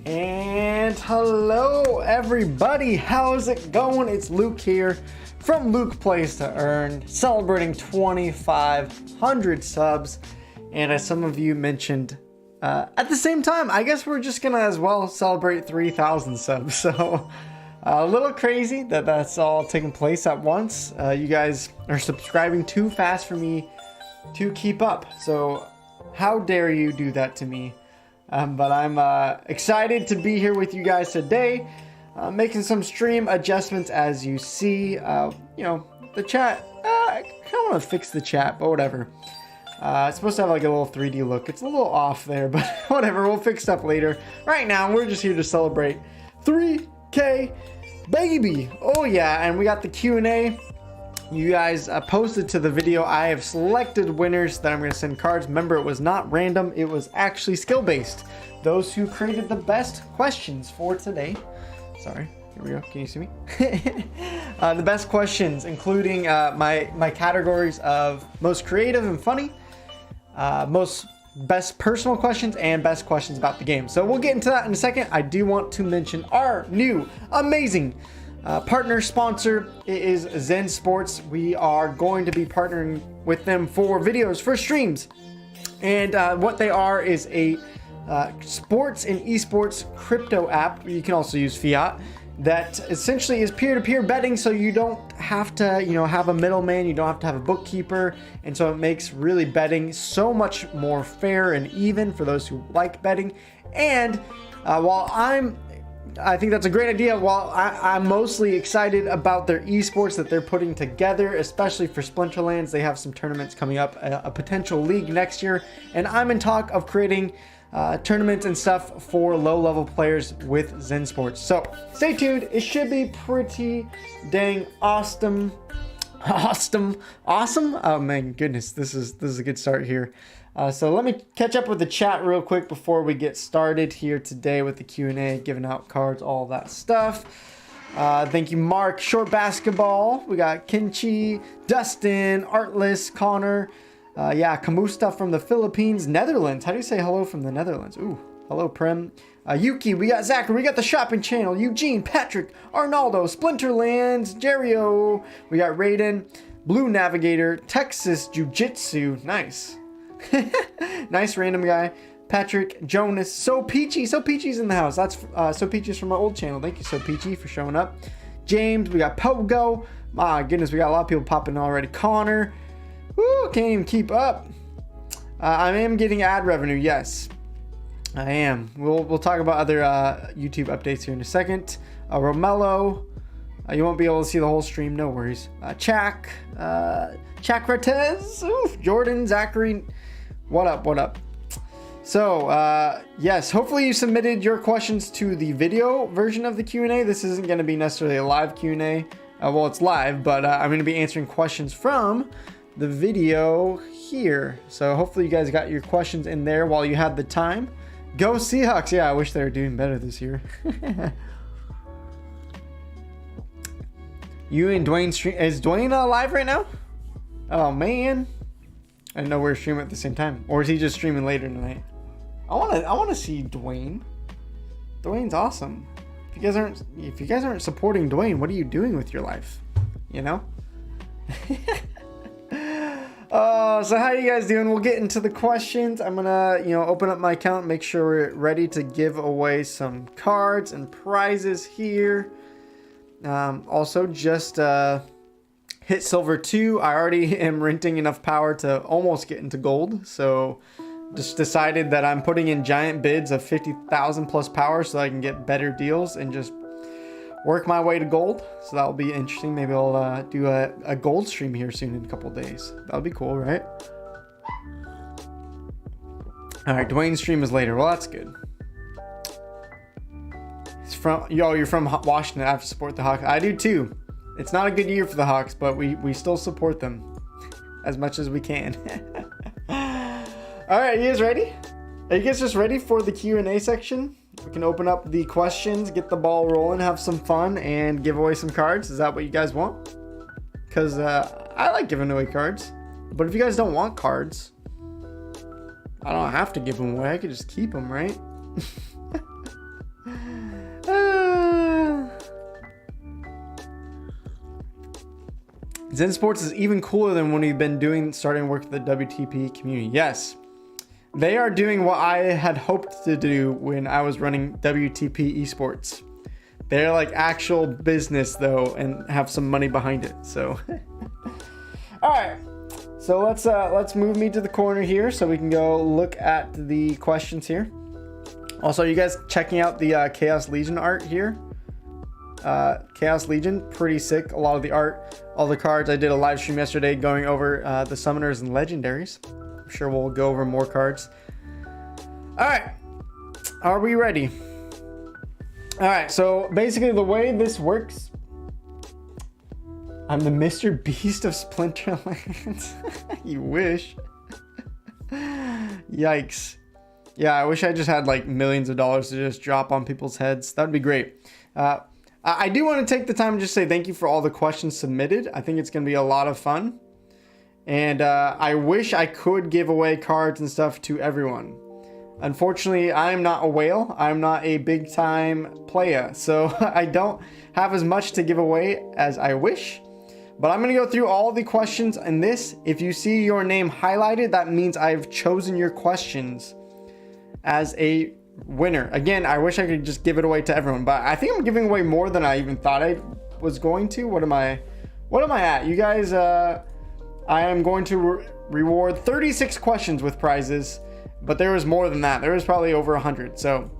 And hello everybody, how's it going? It's Luke here from Luke Plays to Earn, celebrating 2,500 subs. And as some of you mentioned, at the same time, I guess we're just gonna as well celebrate 3,000 subs. So a little crazy that that's all taking place at once. You guys are subscribing too fast for me to keep up. So how dare you do that to me? But I'm excited to be here with you guys today, making some stream adjustments as you see. You know, the chat, I kind of want to fix the chat, but whatever. It's supposed to have like a little 3D look. It's a little off there, but whatever, we'll fix stuff later. Right now, we're just here to celebrate 3K baby. Oh yeah, and we got the Q&A. You guys posted to the video. I have selected winners that I'm going to send cards. Remember, it was not random. It was actually skill-based. Those who created the best questions for today. Sorry, here we go. Can you see me? The best questions, including my categories of most creative and funny, most best personal questions, and best questions about the game. So we'll get into that in a second. I do want to mention our new amazing partner sponsor. It is ZenSports. We are going to be partnering with them for videos, for streams. And what they are is a sports and esports crypto app. You can also use fiat. That essentially is peer-to-peer betting, so you don't have to, you know, have a middleman. You don't have to have a bookkeeper, and so it makes really betting so much more fair and even for those who like betting. And while I think that's a great idea. While I'm mostly excited about their esports that they're putting together, especially for Splinterlands. They have some tournaments coming up, a potential league next year, and I'm in talk of creating tournaments and stuff for low-level players with ZenSports. So stay tuned. It should be pretty dang awesome. Oh man, goodness, this is a good start here. So let me catch up with the chat real quick before we get started here today with the Q&A, giving out cards, all that stuff. Thank you, Mark. Short Basketball. We got Kinchi, Dustin, Artless, Connor. Yeah, Kamusta from the Philippines, Netherlands. How do you say hello from the Netherlands? Ooh, hello, Prem. Yuki, we got Zachary, we got the shopping channel, Eugene, Patrick, Arnaldo, Splinterlands, Jerio. We got Raiden, Blue Navigator, Texas Jiu-Jitsu. Nice. Nice random guy. Patrick, Jonas, So Peachy's in the house. That's So Peachy's from my old channel. Thank you, So Peachy, for showing up. James, we got Pogo. My goodness, we got a lot of people popping in already. Connor, woo, can't even keep up. I am getting ad revenue, yes, I am. We'll talk about other YouTube updates here in a second. Romello, you won't be able to see the whol stream, no worries. Chak Ratez, oof, Jordan, Zachary. What up? So, yes, hopefully you submitted your questions to the video version of the Q&A. This isn't going to be necessarily a live Q&A. Well, it's live, but I'm going to be answering questions from the video here. So hopefully you guys got your questions in there while you had the time. Go Seahawks. Yeah, I wish they were doing better this year. You and Dwayne stream. Is Dwayne live right now? Oh man, I didn't know we were streaming at the same time. Or is he just streaming later tonight? I wanna see Dwayne. Dwayne's awesome. If you guys aren't supporting Dwayne, what are you doing with your life? You know? So how you guys doing? We'll get into the questions. I'm gonna, open up my account, make sure we're ready to give away some cards and prizes here. Also, just hit silver 2. I already am renting enough power to almost get into gold. So just decided that I'm putting in giant bids of 50,000 plus power so I can get better deals and just work my way to gold. So that'll be interesting. Maybe I'll do a gold stream here soon in a couple days. That'll be cool, right? All right, Dwayne's stream is later. Well, that's good. You're from Washington. I have to support the Hawks. I do too. It's not a good year for the Hawks, but we still support them as much as we can. All right, you guys ready? Are you guys just ready for the Q&A section? We can open up the questions, get the ball rolling, have some fun, and give away some cards. Is that what you guys want? Because I like giving away cards. But if you guys don't want cards, I don't have to give them away. I could just keep them, right? ZenSports is even cooler than when we've been starting work with the WTP community. Yes, they are doing what I had hoped to do when I was running WTP Esports. They're like actual business though, and have some money behind it. So, all right. So let's move me to the corner here so we can go look at the questions here. Also, you guys checking out the Chaos Legion art here? Chaos Legion, pretty sick. A lot of the art, all the cards. I did a live stream yesterday going over the summoners and legendaries. I'm sure we'll go over more cards. All right, are we ready? All right, so basically the way this works, I'm the Mr. Beast of Splinterlands. You wish. Yikes. Yeah, I wish I just had like millions of dollars to just drop on people's heads. That would be great. I do want to take the time to just say thank you for all the questions submitted. I think it's going to be a lot of fun. And I wish I could give away cards and stuff to everyone. Unfortunately, I'm not a whale. I'm not a big time player. So I don't have as much to give away as I wish. But I'm going to go through all the questions in this. If you see your name highlighted, that means I've chosen your questions as a winner. Again, I wish I could just give it away to everyone, but I think I'm giving away more than I even thought I was going to. What am I at? You guys, I am going to reward 36 questions with prizes, but there was more than that. There was probably over 100. So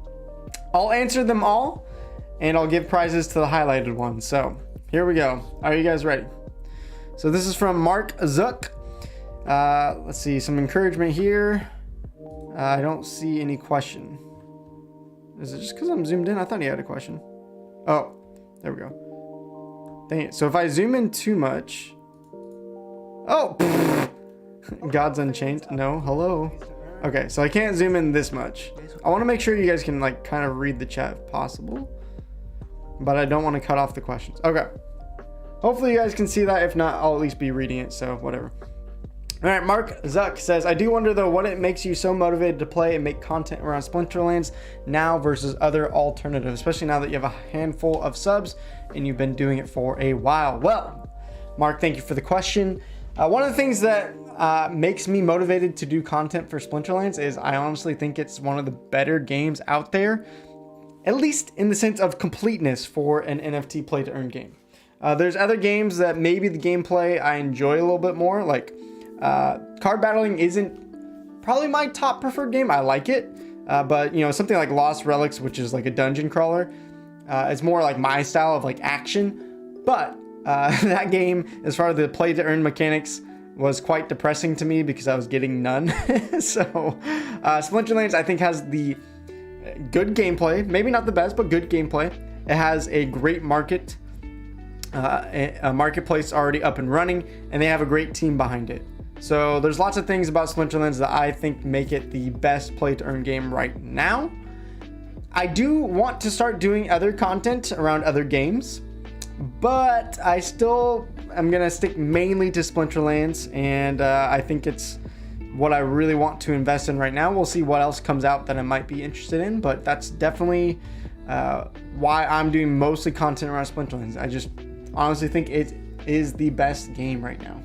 I'll answer them all and I'll give prizes to the highlighted ones. So here we go. Are you guys ready? So this is from Mark Zuck. Let's see, some encouragement here. I don't see any question. Is it just because I'm zoomed in? I thought he had a question. Oh, there we go. Dang it. So if I zoom in too much. Oh, God's Unchained. No, hello. Okay, so I can't zoom in this much. I want to make sure you guys can like kind of read the chat if possible, but I don't want to cut off the questions. Okay. Hopefully you guys can see that. If not, I'll at least be reading it. So whatever. All right, Mark Zuck says, I do wonder though what it makes you so motivated to play and make content around Splinterlands now versus other alternatives, especially now that you have a handful of subs and you've been doing it for a while. Well, Mark, thank you for the question. One of the things that makes me motivated to do content for Splinterlands is I honestly think it's one of the better games out there, at least in the sense of completeness for an NFT play to earn game. There's other games that maybe the gameplay I enjoy a little bit more, like card battling isn't probably my top preferred game. I like it, but you know, something like Lost Relics, which is like a dungeon crawler, it's more like my style of like action. But that game, as far as the play to earn mechanics, was quite depressing to me because I was getting none. So Splinterlands, I think, has the good gameplay, maybe not the best, but good gameplay. It has a great market, a marketplace already up and running, and they have a great team behind it. So there's lots of things about Splinterlands that I think make it the best play to earn game right now. I do want to start doing other content around other games, but I still am gonna stick mainly to Splinterlands, and I think it's what I really want to invest in right now. We'll see what else comes out that I might be interested in, but that's definitely why I'm doing mostly content around Splinterlands. I just honestly think it is the best game right now.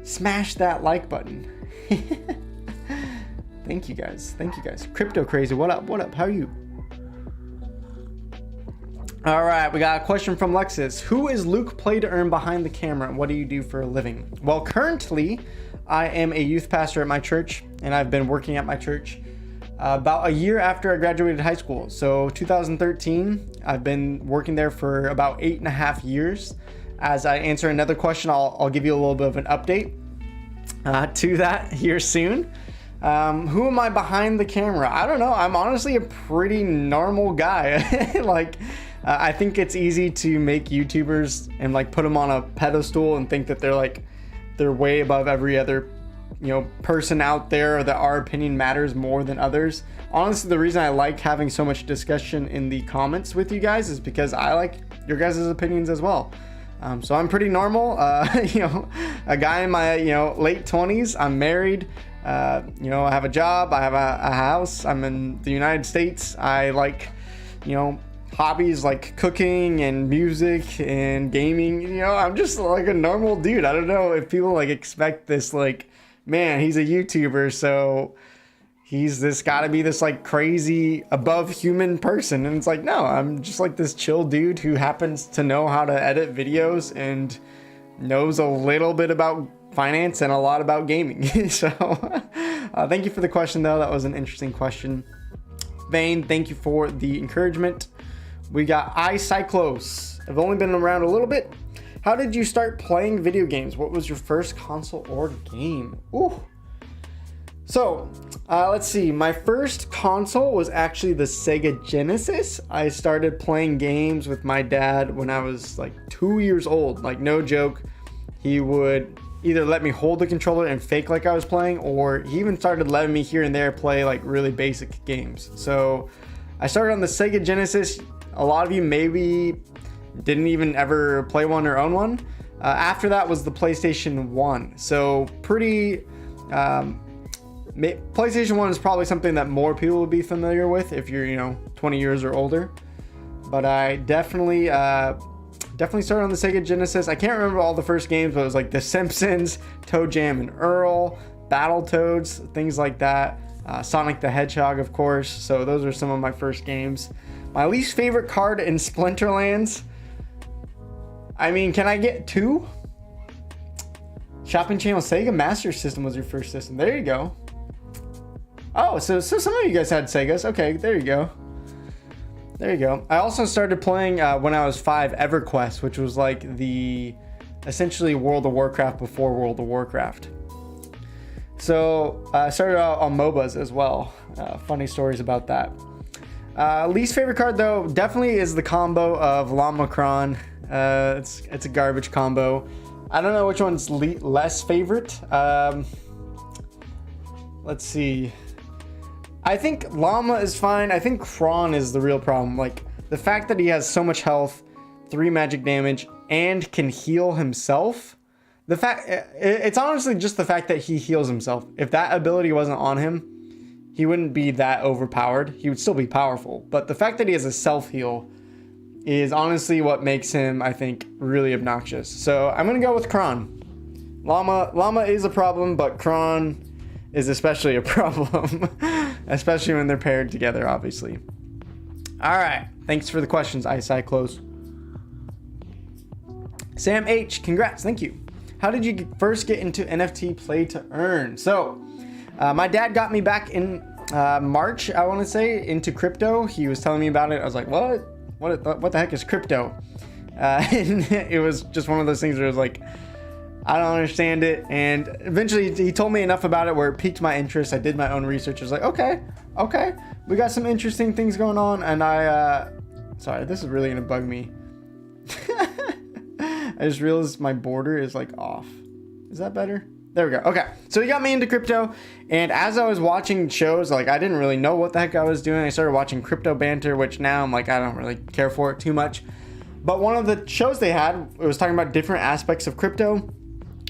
Smash that like button. Thank you guys. Thank you guys. Crypto Crazy, what up? What up? How are you? All right, we got a question from Lexus. Who is Luke Play to Earn behind the camera, and what do you do for a living? Well, currently, I am a youth pastor at my church, and I've been working at my church about a year after I graduated high school. So 2013, I've been working there for about 8.5 years. As I answer another question, I'll give you a little bit of an update to that here soon. Who am I behind the camera? I don't know. I'm honestly a pretty normal guy. Like, I think it's easy to make YouTubers and like put them on a pedestal and think that they're way above every other, you know, person out there, or that our opinion matters more than others. Honestly, the reason I like having so much discussion in the comments with you guys is because I like your guys' opinions as well. So I'm pretty normal, you know, a guy in my, you know, late 20s. I'm married, you know, I have a job, I have a house, I'm in the United States. I like, you know, hobbies like cooking and music and gaming. You know, I'm just like a normal dude. I don't know if people like expect this, like, man, he's a YouTuber, so he's this gotta be this like crazy above human person. And it's like, no, I'm just like this chill dude who happens to know how to edit videos and knows a little bit about finance and a lot about gaming. So thank you for the question, though. That was an interesting question. Vane, thank you for the encouragement. We got iCyclos. I've only been around a little bit. How did you start playing video games? What was your first console or game? Ooh. So let's see. My first console was actually the Sega Genesis. I started playing games with my dad when I was like 2 years old. Like, no joke. He would either let me hold the controller and fake like I was playing, or he even started letting me here and there play like really basic games. So I started on the Sega Genesis. A lot of you maybe didn't even ever play one or own one. After that was the PlayStation 1. So pretty, PlayStation 1 is probably something that more people would be familiar with if you're, 20 years or older. But I definitely started on the Sega Genesis. I can't remember all the first games, but it was like The Simpsons, Toe Jam and Earl, Battletoads, things like that. Sonic the Hedgehog, of course. So those are some of my first games. My least favorite card in Splinterlands. I mean, can I get 2? Shopping Channel Sega Master System was your first system. There you go. Oh, so some of you guys had Segas. Okay, there you go. There you go. I also started playing when I was 5 EverQuest, which was like the essentially World of Warcraft before World of Warcraft. So I started out on MOBAs as well. Funny stories about that. Least favorite card, though, definitely is the combo of Llama-Cron. It's a garbage combo. I don't know which one's less favorite. Let's see. I think Llama is fine. I think Kron is the real problem. Like, the fact that he has so much health, 3 magic damage, and can heal himself. It's honestly just the fact that he heals himself. If that ability wasn't on him, he wouldn't be that overpowered. He would still be powerful. But the fact that he has a self-heal is honestly what makes him, I think, really obnoxious. So I'm going to go with Kron. Llama is a problem, but Kron is especially a problem. Especially when they're paired together, obviously. All right. Thanks for the questions, iCyclos. Sam H, congrats. Thank you. How did you first get into NFT play to earn? So, my dad got me back in March, I want to say, into crypto. He was telling me about it. I was like, what? What the heck is crypto? And it was just one of those things where it was like, I don't understand it. And eventually he told me enough about it where it piqued my interest. I did my own research. I was like, okay, we got some interesting things going on. And sorry, this is really gonna bug me. I just realized my border is like off. Is that better? There we go. Okay, so he got me into crypto, and as I was watching shows, like, I didn't really know what the heck I was doing. I started watching Crypto Banter, which now I'm like, I don't really care for it too much. But one of the shows they had, it was talking about different aspects of crypto,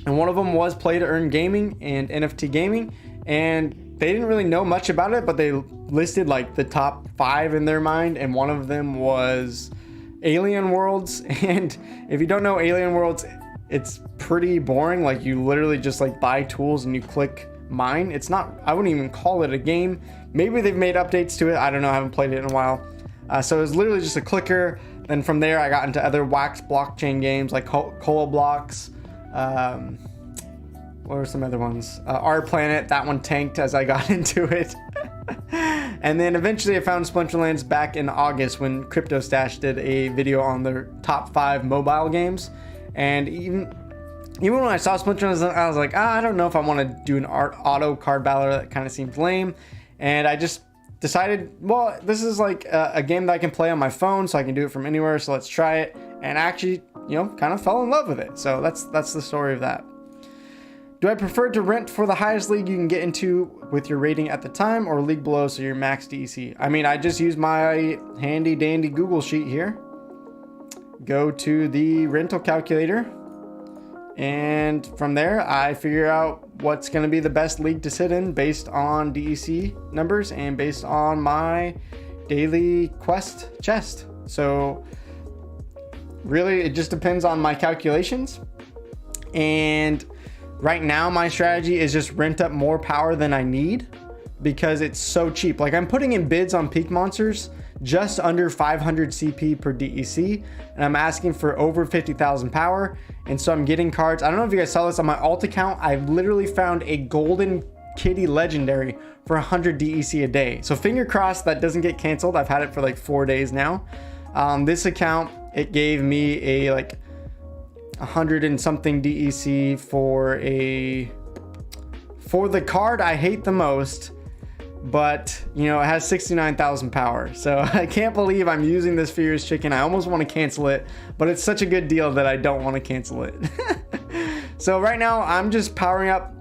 and one of them was play to earn gaming and NFT gaming, and they didn't really know much about it, but they listed like the top 5 in their mind, and one of them was Alien Worlds. And if you don't know Alien Worlds, it's pretty boring. Like, you literally just like buy tools and you click mine. It's not, I wouldn't even call it a game. Maybe they've made updates to it. I don't know. I haven't played it in a while. So it was literally just a clicker. Then from there, I got into other wax blockchain games like Cola Blocks. What were some other ones? Our Planet. That one tanked as I got into it. And then eventually I found Splinterlands back in August when CryptoStash did a video on their top 5 mobile games. And even when I saw Splinterlands, I was like, I don't know if I want to do an auto card battle. That kind of seems lame. And I just decided, well, this is like a game that I can play on my phone, so I can do it from anywhere. So let's try it. And actually, kind of fell in love with it. So that's the story of that. Do I prefer to rent for the highest league you can get into with your rating at the time, or league below so your max DEC? I mean, I just use my handy dandy Google sheet here. Go to the rental calculator, and from there I figure out what's going to be the best league to sit in based on DEC numbers and based on my daily quest chest. So really, it just depends on my calculations. And right now, my strategy is just rent up more power than I need because it's so cheap. Like, I'm putting in bids on peak monsters just under 500 CP per DEC, and I'm asking for over 50,000 power. And so I'm getting cards. I don't know if you guys saw this on my alt account. I literally found a golden kitty legendary for 100 DEC a day. So finger crossed that doesn't get canceled. I've had it for like 4 days now. This account, it gave me a like 100 and something DEC for the card I hate the most, but you know, it has 69,000 power. So I can't believe I'm using this Furious Chicken. I almost want to cancel it, but it's such a good deal that I don't want to cancel it. So right now I'm just powering up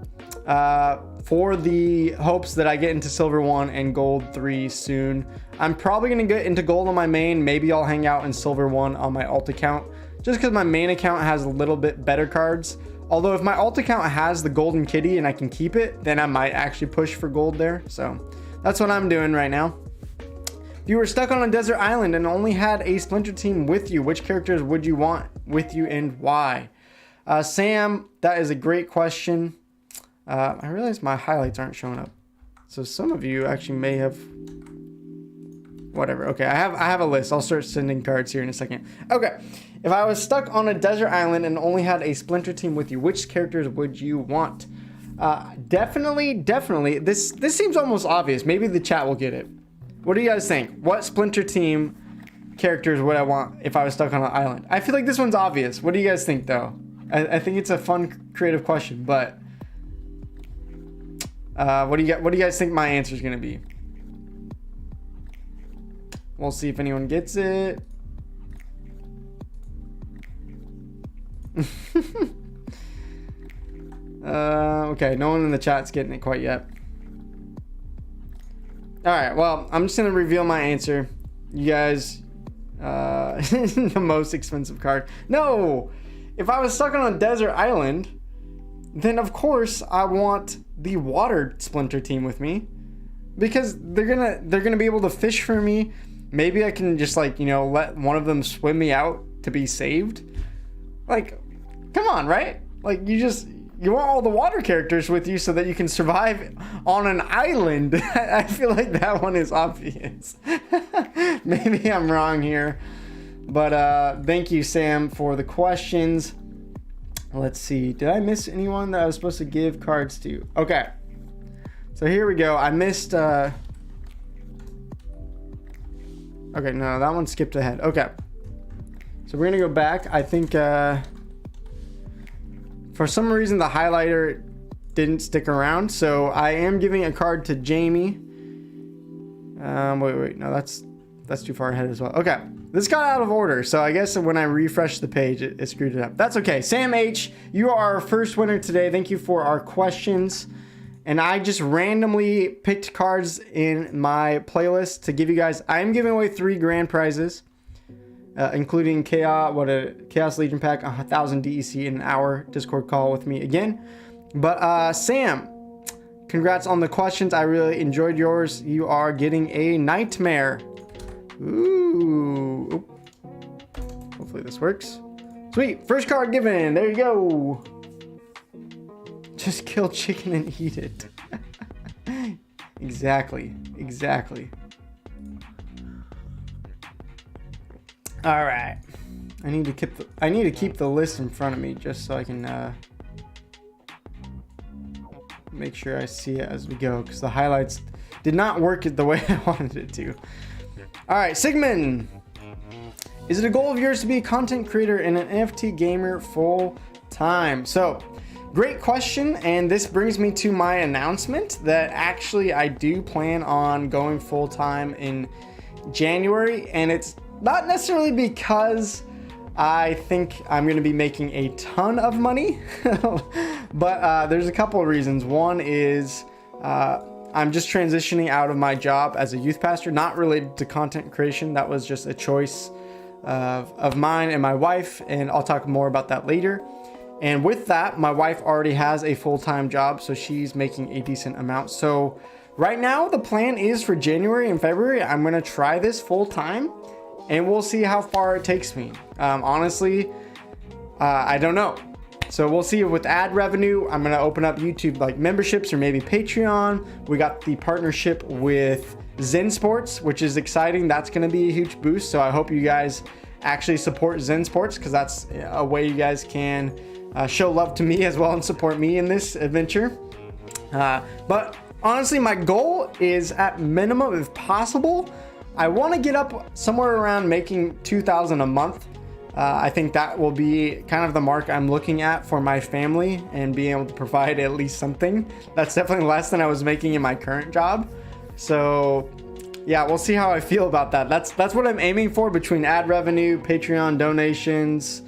for the hopes that I get into Silver 1 and Gold 3 soon. I'm probably going to get into Gold on my main. Maybe I'll hang out in Silver 1 on my alt account, just because my main account has a little bit better cards. Although if my alt account has the Golden Kitty and I can keep it, then I might actually push for Gold there. So that's what I'm doing right now. If you were stuck on a desert island and only had a Splinter team with you, which characters would you want with you and why? Sam, that is a great question. I realize my highlights aren't showing up. So some of you actually may have... Whatever. Okay, I have a list. I'll start sending cards here in a second. Okay, if I was stuck on a desert island and only had a Splinter team with you, which characters would you want? Definitely. This seems almost obvious. Maybe the chat will get it. What do you guys think? What Splinter team characters would I want if I was stuck on an island? I feel like this one's obvious. What do you guys think, though? I think it's a fun, creative question, but what do you guys think my answer is gonna be? We'll see if anyone gets it. Okay, no one in the chat's getting it quite yet. All right, well, I'm just gonna reveal my answer. You guys, the most expensive card. No, if I was stuck on a desert island, then of course I want the water Splinter team with me, because they're gonna be able to fish for me. Maybe I can just, like, you know, let one of them swim me out to be saved. Like, come on, right? Like, you want all the water characters with you so that you can survive on an island. I feel like that one is obvious. Maybe I'm wrong here. But thank you, Sam, for the questions. Let's see. Did I miss anyone that I was supposed to give cards to? Okay. So here we go. I missed... Okay, no, that one skipped ahead. Okay. So we're going to go back. I think for some reason the highlighter didn't stick around. So I am giving a card to Jamie. Wait. No, that's too far ahead as well. Okay. This got out of order. So I guess when I refreshed the page, it screwed it up. That's okay. Sam H., you are our first winner today. Thank you for our questions. And I just randomly picked cards in my playlist to give you guys. I'm giving away 3 grand prizes, including Chaos Legion pack, 1,000 DEC in an hour Discord call with me again. But Sam, congrats on the questions. I really enjoyed yours. You are getting a nightmare. Ooh. Hopefully this works. Sweet. First card given. There you go. Just kill chicken and eat it. Exactly. All right. I need to keep the list in front of me just so I can make sure I see it as we go, because the highlights did not work the way I wanted it to. All right, Sigmund. Is it a goal of yours to be a content creator and an NFT gamer full time? So, great question, and this brings me to my announcement that actually I do plan on going full-time in January, and it's not necessarily because I think I'm going to be making a ton of money, but there's a couple of reasons. One is I'm just transitioning out of my job as a youth pastor, not related to content creation. That was just a choice of mine and my wife, and I'll talk more about that later. And with that, my wife already has a full-time job, so she's making a decent amount. So right now, the plan is for January and February, I'm going to try this full-time. and we'll see how far it takes me. Honestly, I don't know. So we'll see. With ad revenue, I'm gonna open up YouTube like memberships or maybe Patreon. We got the partnership with ZenSports, which is exciting. That's gonna be a huge boost. So I hope you guys actually support ZenSports, because that's a way you guys can show love to me as well and support me in this adventure. But honestly, my goal is, at minimum, if possible, I want to get up somewhere around making $2,000 a month. I think that will be kind of the mark I'm looking at for my family, and being able to provide at least something. That's definitely less than I was making in my current job. So yeah, we'll see how I feel about that. That's what I'm aiming for, between ad revenue, Patreon donations,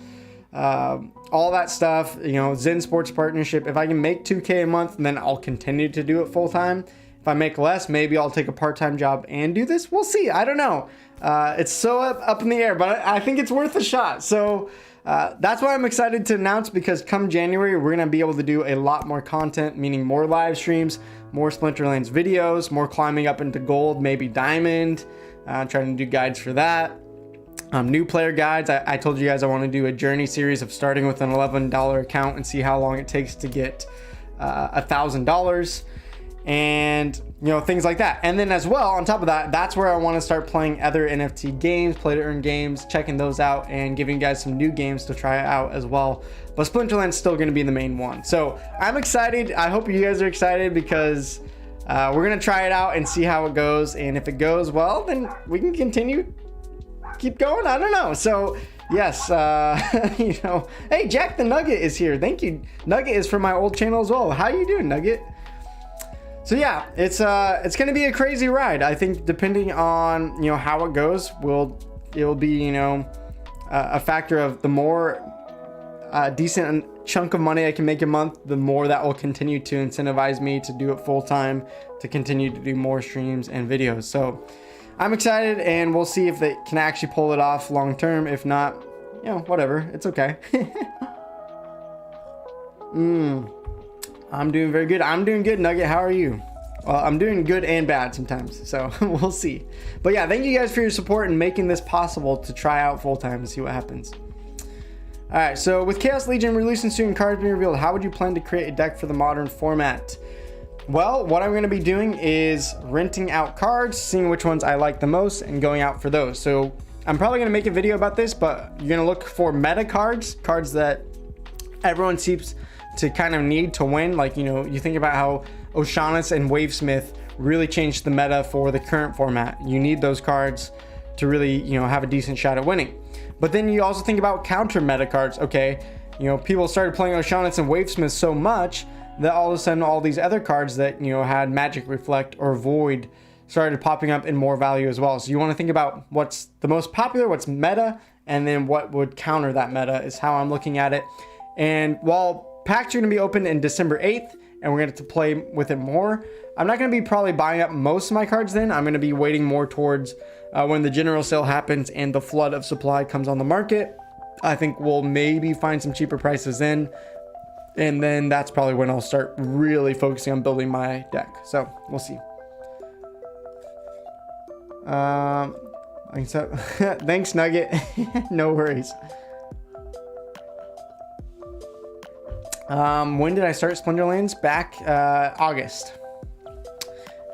all that stuff, you know, ZenSports partnership. If I can make $2K a month, then I'll continue to do it full time. If I make less, maybe I'll take a part-time job and do this. We'll see. I don't know. It's so up in the air, but I think it's worth a shot. So that's why I'm excited to announce, because come January, we're going to be able to do a lot more content, meaning more live streams, more Splinterlands videos, more climbing up into gold, maybe diamond, trying to do guides for that. New player guides. I told you guys I want to do a journey series of starting with an $11 account and see how long it takes to get $1,000. And you know, things like that. And then as well, on top of that, that's where I want to start playing other NFT games, play to earn games, checking those out, and giving you guys some new games to try out as well. But Splinterland's still going to be the main one. So I'm excited. I hope you guys are excited, because we're going to try it out and see how it goes. And if it goes well, then we can keep going. I don't know. So yes, you know, hey, Jack the Nugget is here. Thank you. Nugget is from my old channel as well. How you doing, Nugget? So yeah, it's gonna be a crazy ride. I think depending on, you know, how it goes, it will be, you know, a factor of the more decent chunk of money I can make a month, the more that will continue to incentivize me to do it full time, to continue to do more streams and videos. So I'm excited, and we'll see if they can actually pull it off long term. If not, you know, whatever, it's okay. I'm doing very good. I'm doing good, Nugget. How are you? Well, I'm doing good and bad sometimes, so we'll see. But yeah, thank you guys for your support and making this possible to try out full time and see what happens. All right, so with Chaos Legion releasing soon, cards being revealed, how would you plan to create a deck for the modern format? Well, what I'm going to be doing is renting out cards, seeing which ones I like the most, and going out for those. So I'm probably going to make a video about this, but you're going to look for meta cards that everyone seems to kind of need to win. Like, you know, you think about how Oceanus and Wavesmith really changed the meta for the current format. You need those cards to really, you know, have a decent shot at winning. But then you also think about counter meta cards. Okay, you know, people started playing Oceanus and Wavesmith so much that all of a sudden all these other cards that, you know, had Magic Reflect or Void started popping up in more value as well. So you want to think about what's the most popular, what's meta, and then what would counter that meta is how I'm looking at it. And while packs are going to be open in December 8th, and we're going to play with it more, I'm not going to be probably buying up most of my cards then. I'm going to be waiting more towards when the general sale happens and the flood of supply comes on the market. I think we'll maybe find some cheaper prices in, and then that's probably when I'll start really focusing on building my deck. So we'll see. Thanks, Nugget. No worries. When did I start Splinterlands? Back August.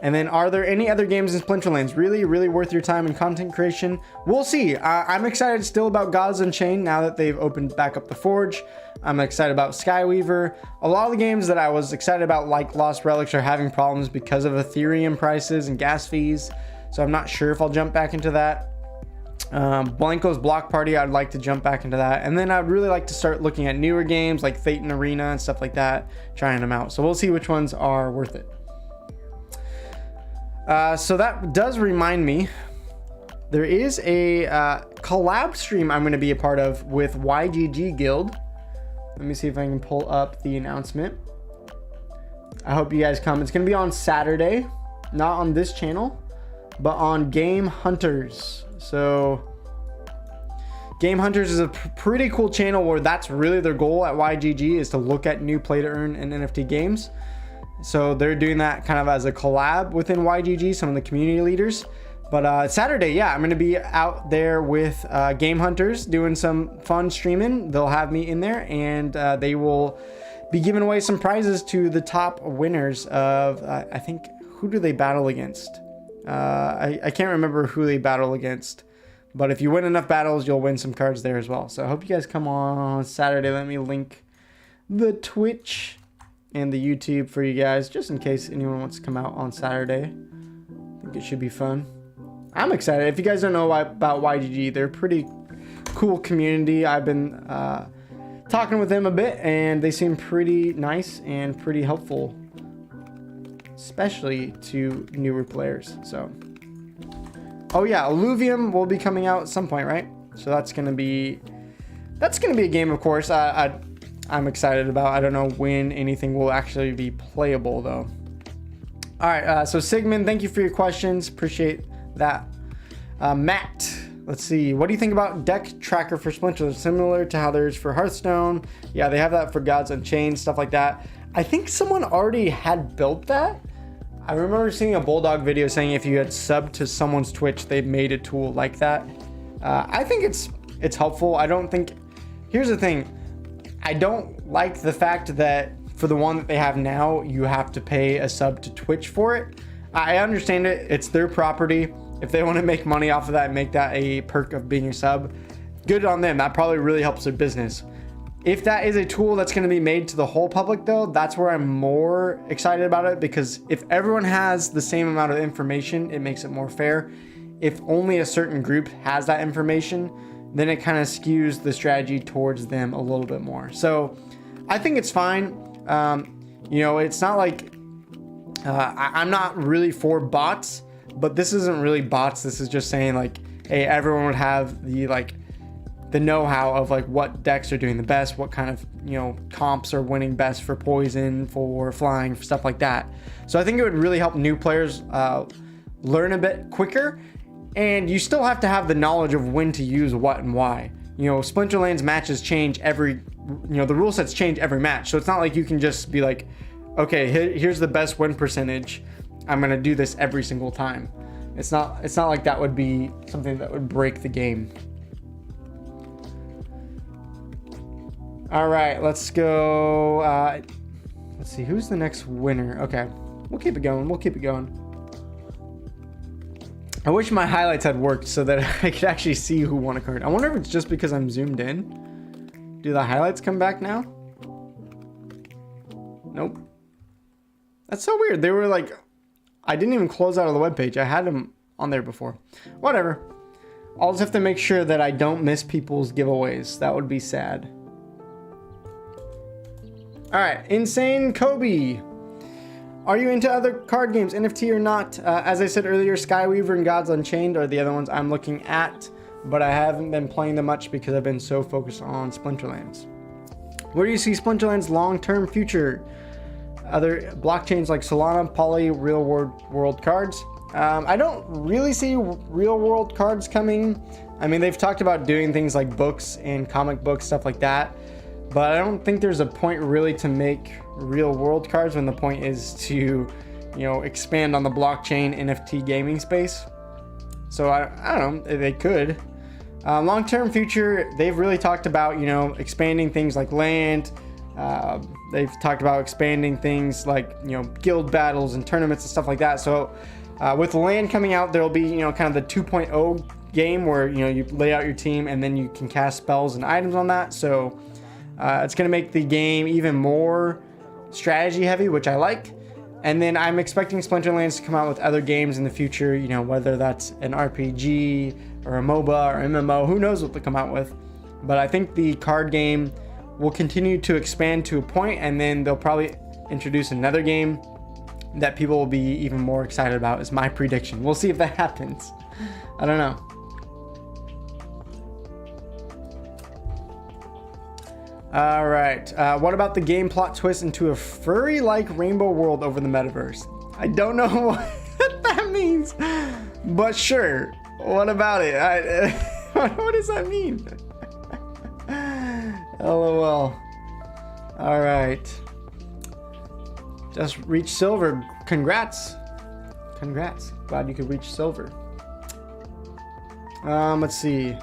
And then, are there any other games in Splinterlands really worth your time in content creation? We'll see. I'm excited still about Gods Unchained now that they've opened back up the Forge. I'm excited about Skyweaver. A lot of the games that I was excited about, like Lost Relics, are having problems because of Ethereum prices and gas fees. So I'm not sure if I'll jump back into that. Blanco's Block Party, I'd like to jump back into that. And then I'd really like to start looking at newer games like Fate and Arena and stuff like that, trying them out. So we'll see which ones are worth it. So that does remind me, there is a collab stream I'm going to be a part of with YGG Guild. Let me see if I can pull up the announcement. I hope you guys come. It's going to be on Saturday, not on this channel, but on Game Hunters. So Game Hunters is a pretty cool channel where that's really their goal at YGG, is to look at new play to earn and NFT games. So they're doing that kind of as a collab within YGG, some of the community leaders. But Saturday, yeah, I'm going to be out there with Game Hunters doing some fun streaming. They'll have me in there, and they will be giving away some prizes to the top winners of, I think, who do they battle against? I can't remember who they battle against. But if you win enough battles, you'll win some cards there as well. So I hope you guys come on Saturday. Let me link the Twitch and the YouTube for you guys, just in case anyone wants to come out on Saturday. I think it should be fun. I'm excited. If you guys don't know about YGG, they're a pretty cool community. I've been talking with them a bit, and they seem pretty nice and pretty helpful, especially to newer players. So, oh yeah, Alluvium will be coming out at some point, right? So that's gonna be a game, of course. I'm excited about. I don't know when anything will actually be playable though. All right, so Sigmund, thank you for your questions. Appreciate that. Matt, let's see. What do you think about deck tracker for Splinter? Similar to how there is for Hearthstone. Yeah, they have that for Gods Unchained, stuff like that. I think someone already had built that. I remember seeing a Bulldog video saying if you had subbed to someone's Twitch, they made a tool like that. I think it's helpful. I don't think. Here's the thing. I don't like the fact that for the one that they have now, you have to pay a sub to Twitch for it. I understand it. It's their property. If they want to make money off of that and make that a perk of being a sub, good on them. That probably really helps their business. If that is a tool that's going to be made to the whole public though, that's where I'm more excited about it, because if everyone has the same amount of information, it makes it more fair. If only a certain group has that information, then it kind of skews the strategy towards them a little bit more. So I think it's fine. You know, it's not like I'm not really for bots, but this isn't really bots. This is just saying like, hey, everyone would have the know-how of like what decks are doing the best, what kind of, you know, comps are winning best for poison, for flying, for stuff like that. So I think it would really help new players learn a bit quicker, and you still have to have the knowledge of when to use what and why. You know, Splinterlands matches change every, you know, the rule sets change every match. So it's not like you can just be like, okay, here's the best win percentage. I'm gonna do this every single time. It's not like that would be something that would break the game. All right, let's go. Let's see, who's the next winner? Okay, we'll keep it going. We'll keep it going. I wish my highlights had worked so that I could actually see who won a card. I wonder if it's just because I'm zoomed in. Do the highlights come back now? Nope. That's so weird. They were like, I didn't even close out of the webpage. I had them on there before. Whatever. I'll just have to make sure that I don't miss people's giveaways. That would be sad. All right, Insane Kobe. Are you into other card games, NFT or not? As I said earlier, Skyweaver and Gods Unchained are the other ones I'm looking at, but I haven't been playing them much because I've been so focused on Splinterlands. Where do you see Splinterlands' long-term future? Other blockchains like Solana, Poly, real world cards. I don't really see real world cards coming. I mean, they've talked about doing things like books and comic books, stuff like that. But I don't think there's a point really to make real world cards when the point is to, you know, expand on the blockchain NFT gaming space. So I don't know, they could. Long-term future, they've really talked about, you know, expanding things like land. They've talked about expanding things like, you know, guild battles and tournaments and stuff like that. So with land coming out, there'll be, you know, kind of the 2.0 game where, you know, you lay out your team and then you can cast spells and items on that. So it's going to make the game even more strategy heavy, which I like. And then I'm expecting Splinterlands to come out with other games in the future, you know, whether that's an RPG or a MOBA or MMO, who knows what they'll come out with. But I think the card game will continue to expand to a point, and then they'll probably introduce another game that people will be even more excited about, is my prediction. We'll see if that happens. I don't know. All right, what about the game plot twist into a furry-like rainbow world over the metaverse? I don't know what that means, but sure. What about it? What does that mean? LOL. All right. Just reach silver. Congrats. Glad you could reach silver. Let's see.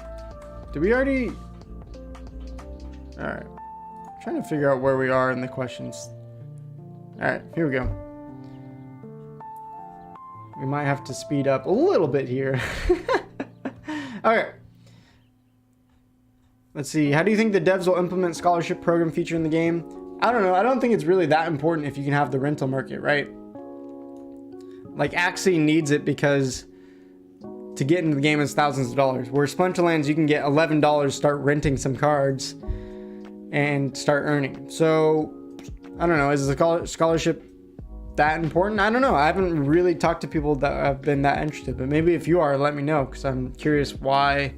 Did we already? All right. I'm trying to figure out where we are in the questions. All right, here we go. We might have to speed up a little bit here. Okay. Let's see. How do you think the devs will implement scholarship program feature in the game? I don't know. I don't think it's really that important if you can have the rental market, right? Like, Axie needs it because to get into the game is thousands of dollars. Where Splinterlands, you can get $11, start renting some cards, and start earning. So, I don't know. Is the scholarship that important? I don't know. I haven't really talked to people that have been that interested, but maybe if you are, let me know, because I'm curious why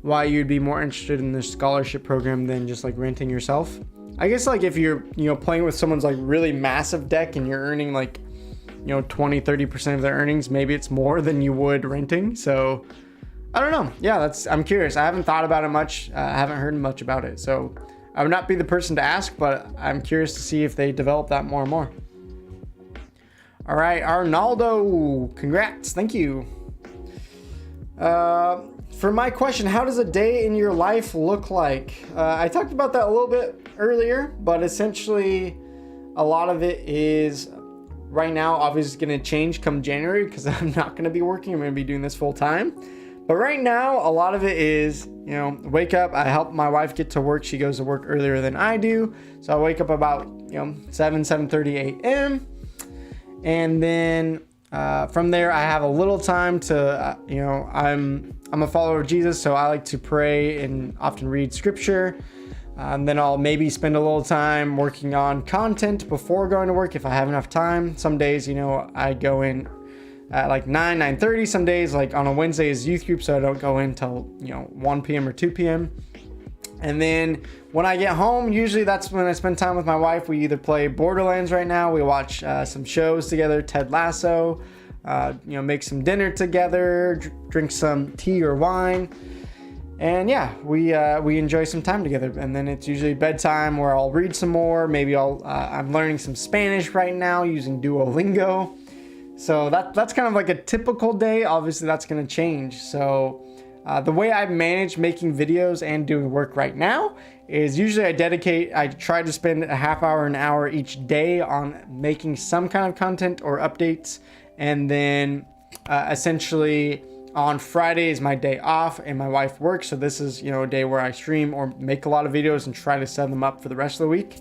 you'd be more interested in this scholarship program than just like renting yourself. I guess like if you're, playing with someone's like really massive deck and you're earning like, 20-30% of their earnings, maybe it's more than you would renting. So I don't know. Yeah, I'm curious. I haven't thought about it much. I haven't heard much about it. So I would not be the person to ask, but I'm curious to see if they develop that more and more. All right, Arnaldo, congrats. Thank you. For my question, how does a day in your life look like? I talked about that a little bit earlier, but essentially a lot of it is right now obviously going to change come January because I'm not going to be working. I'm going to be doing this full time. But right now, a lot of it is, wake up. I help my wife get to work. She goes to work earlier than I do. So I wake up about, 7:30 a.m. And then from there, I have a little time to, I'm a follower of Jesus, so I like to pray and often read scripture. And then I'll maybe spend a little time working on content before going to work if I have enough time. Some days, I go in at like 9:30. Some days, like on a Wednesday is youth group, so I don't go in till 1 p.m. or 2 p.m. And then when I get home, usually that's when I spend time with my wife. We either play Borderlands right now, we watch some shows together, Ted Lasso, make some dinner together, drink some tea or wine. And yeah, we enjoy some time together. And then it's usually bedtime where I'll read some more. Maybe I'm learning some Spanish right now using Duolingo. So that's kind of like a typical day. Obviously that's going to change. So the way I manage making videos and doing work right now is usually I try to spend a half hour, an hour each day on making some kind of content or updates. And then essentially on Friday is my day off and my wife works. So this is, a day where I stream or make a lot of videos and try to set them up for the rest of the week.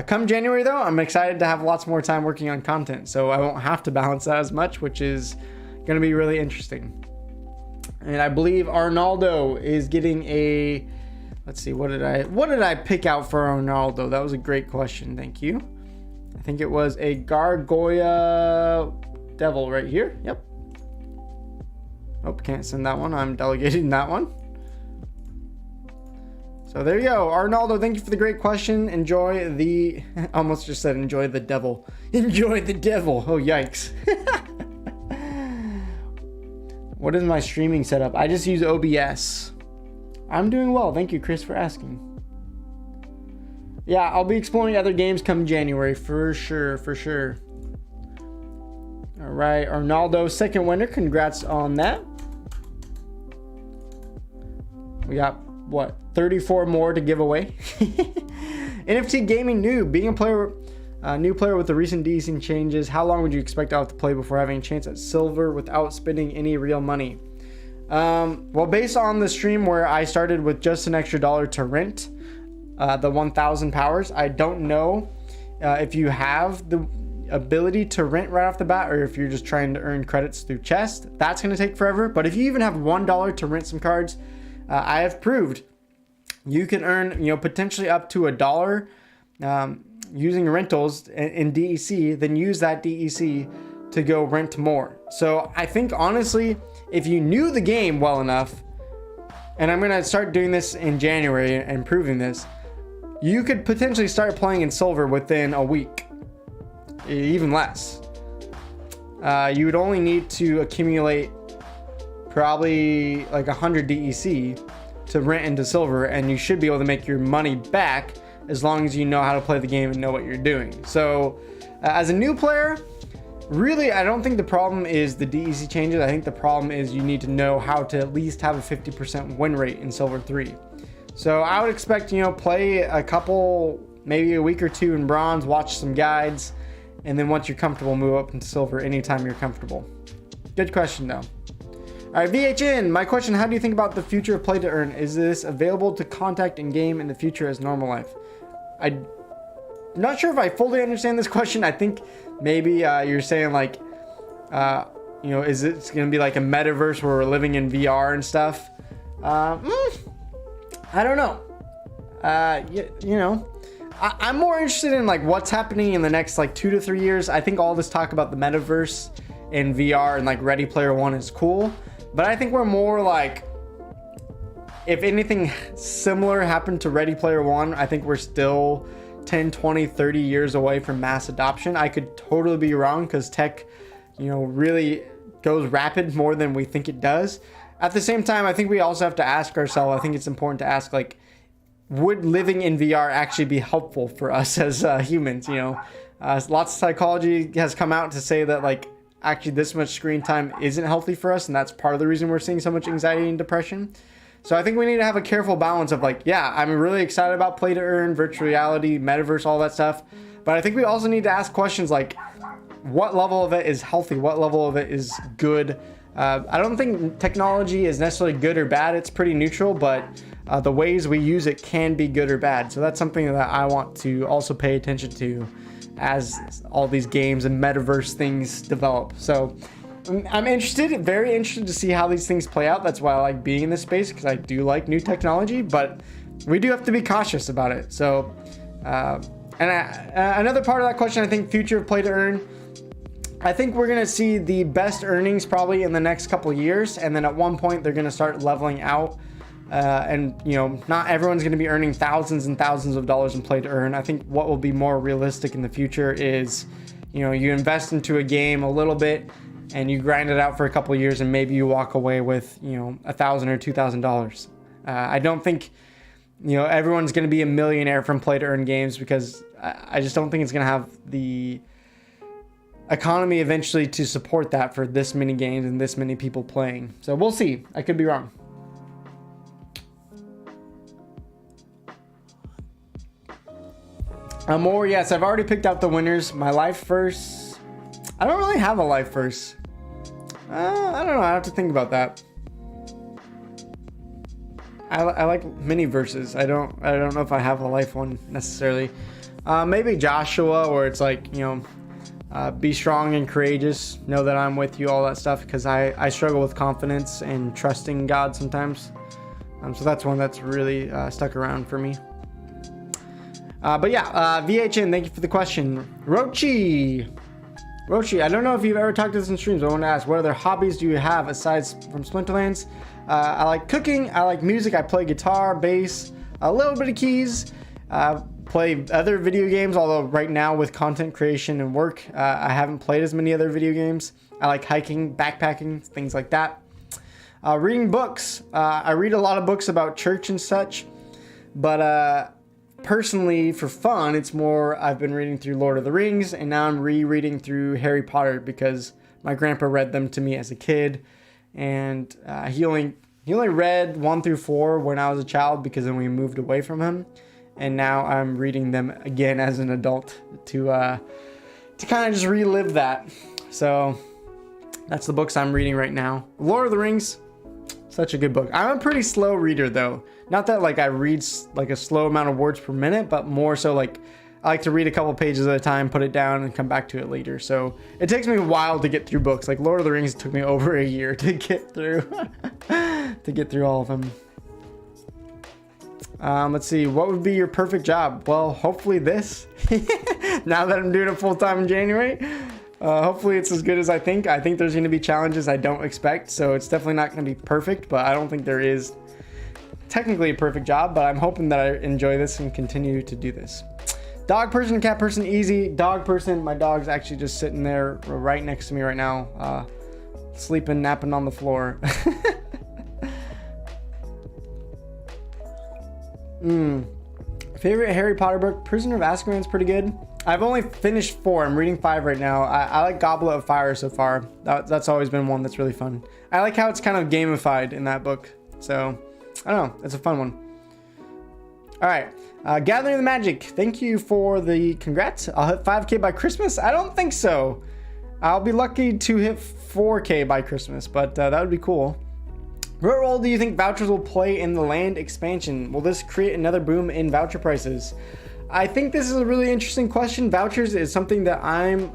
Come January though, I'm excited to have lots more time working on content. So I won't have to balance that as much, which is going to be really interesting. And I believe Arnaldo is getting a, let's see, what did I pick out for Arnaldo? That was a great question. Thank you. I think it was a Gargoyle Devil right here. Yep. Oh, can't send that one. I'm delegating that one. So there you go. Arnaldo, thank you for the great question. Enjoy the, almost just said enjoy the devil. Enjoy the devil. Oh, yikes. What is my streaming setup? I just use OBS. I'm doing well. Thank you, Chris, for asking. Yeah, I'll be exploring other games come January for sure, for sure. All right, Arnaldo, second winner. Congrats on that. We got, what, 34 more to give away. NFT Gaming Noob, being a new player with the recent DEC changes, how long would you expect out to play before having a chance at silver without spending any real money? Well, based on the stream where I started with just an extra $1 to rent the 1,000 powers, I don't know if you have the ability to rent right off the bat or if you're just trying to earn credits through chest. That's going to take forever. But if you even have $1 to rent some cards, I have proved you can earn, potentially up to $1 using rentals in DEC, then use that DEC to go rent more. So I think honestly, if you knew the game well enough, and I'm going to start doing this in January and proving this, you could potentially start playing in silver within a week, even less. You would only need to accumulate probably like 100 DEC to rent into silver, and you should be able to make your money back as long as you know how to play the game and know what you're doing. So as a new player, Really, I don't think the problem is the DEC changes. I think the problem is you need to know how to at least have a 50% win rate in Silver 3. So I would expect, play a couple, maybe a week or two in Bronze, watch some guides, and then once you're comfortable, move up into Silver anytime you're comfortable. Good question, though. All right, VHN, my question, how do you think about the future of Play to Earn? Is this available to contact in-game in the future as normal life? I'm not sure if I fully understand this question. I think maybe you're saying like, is it going to be like a metaverse where we're living in VR and stuff? I don't know. I'm more interested in like what's happening in the next like 2 to 3 years. I think all this talk about the metaverse and VR and like Ready Player One is cool. But I think we're more like, if anything similar happened to Ready Player One, I think we're still 10, 20, 30 years away from mass adoption. I could totally be wrong because tech, really goes rapid more than we think it does. At the same time, I think we also have to ask ourselves, I think it's important to ask, like, would living in VR actually be helpful for us as humans? Lots of psychology has come out to say that, like, actually this much screen time isn't healthy for us, and that's part of the reason we're seeing so much anxiety and depression. So I think we need to have a careful balance of like, yeah, I'm really excited about Play to Earn, virtual reality, metaverse, all that stuff. But I think we also need to ask questions like, what level of it is healthy? What level of it is good? I don't think technology is necessarily good or bad. It's pretty neutral, but the ways we use it can be good or bad. So that's something that I want to also pay attention to as all these games and metaverse things develop. So I'm very interested to see how these things play out. That's why I like being in this space, because I do like new technology, but we do have to be cautious about it. So, another part of that question, I think future of Play to Earn, I think we're going to see the best earnings probably in the next couple of years. And then at one point they're going to start leveling out. Not everyone's going to be earning thousands and thousands of dollars in Play to Earn. I think what will be more realistic in the future is, you invest into a game a little bit and you grind it out for a couple of years and maybe you walk away with, $1,000 or $2,000. I don't think, everyone's going to be a millionaire from Play to Earn games, because I just don't think it's going to have the economy eventually to support that for this many games and this many people playing. So we'll see. I could be wrong. More, yes, I've already picked out the winners. My life verse, I don't really have a life verse. I don't know. I have to think about that. I like mini verses. I don't know if I have a life one necessarily. Maybe Joshua, where it's like, be strong and courageous. Know that I'm with you. All that stuff, because I struggle with confidence and trusting God sometimes. So that's one that's really stuck around for me. VHN, thank you for the question. Rochi, I don't know if you've ever talked to this in streams, but I want to ask, what other hobbies do you have aside from Splinterlands? I like cooking, I like music, I play guitar, bass, a little bit of keys, play other video games, although right now with content creation and work, I haven't played as many other video games. I like hiking, backpacking, things like that. Reading books, I read a lot of books about church and such, but personally, for fun, it's more I've been reading through Lord of the Rings, and now I'm rereading through Harry Potter because my grandpa read them to me as a kid, and he only read 1 through 4 when I was a child, because then we moved away from him, and now I'm reading them again as an adult to kind of just relive that. So that's the books I'm reading right now. Lord of the Rings, such a good book. I'm a pretty slow reader though. Not that like I read like a slow amount of words per minute, but more so like I like to read a couple pages at a time, put it down, and come back to it later. So it takes me a while to get through books. Like Lord of the Rings took me over a year to get through all of them. Let's see, what would be your perfect job? Well, hopefully this. Now that I'm doing it full time in January. Hopefully it's as good as I think. I think there's going to be challenges I don't expect, so it's definitely not going to be perfect, but I don't think there is technically a perfect job, but I'm hoping that I enjoy this and continue to do this. Dog person, cat person, easy. Dog person, my dog's actually just sitting there right next to me right now, sleeping, napping on the floor. Favorite Harry Potter book? Prisoner of Azkaban is pretty good. I've only finished 4. I'm reading 5 right now. I like Goblet of Fire so far. That's always been one that's really fun. I like how it's kind of gamified in that book. So, I don't know. It's a fun one. All right. Gathering the Magic. Thank you for the congrats. I'll hit 5K by Christmas? I don't think so. I'll be lucky to hit 4K by Christmas, but that would be cool. What role do you think vouchers will play in the land expansion? Will this create another boom in voucher prices? I think this is a really interesting question. Vouchers is something that I'm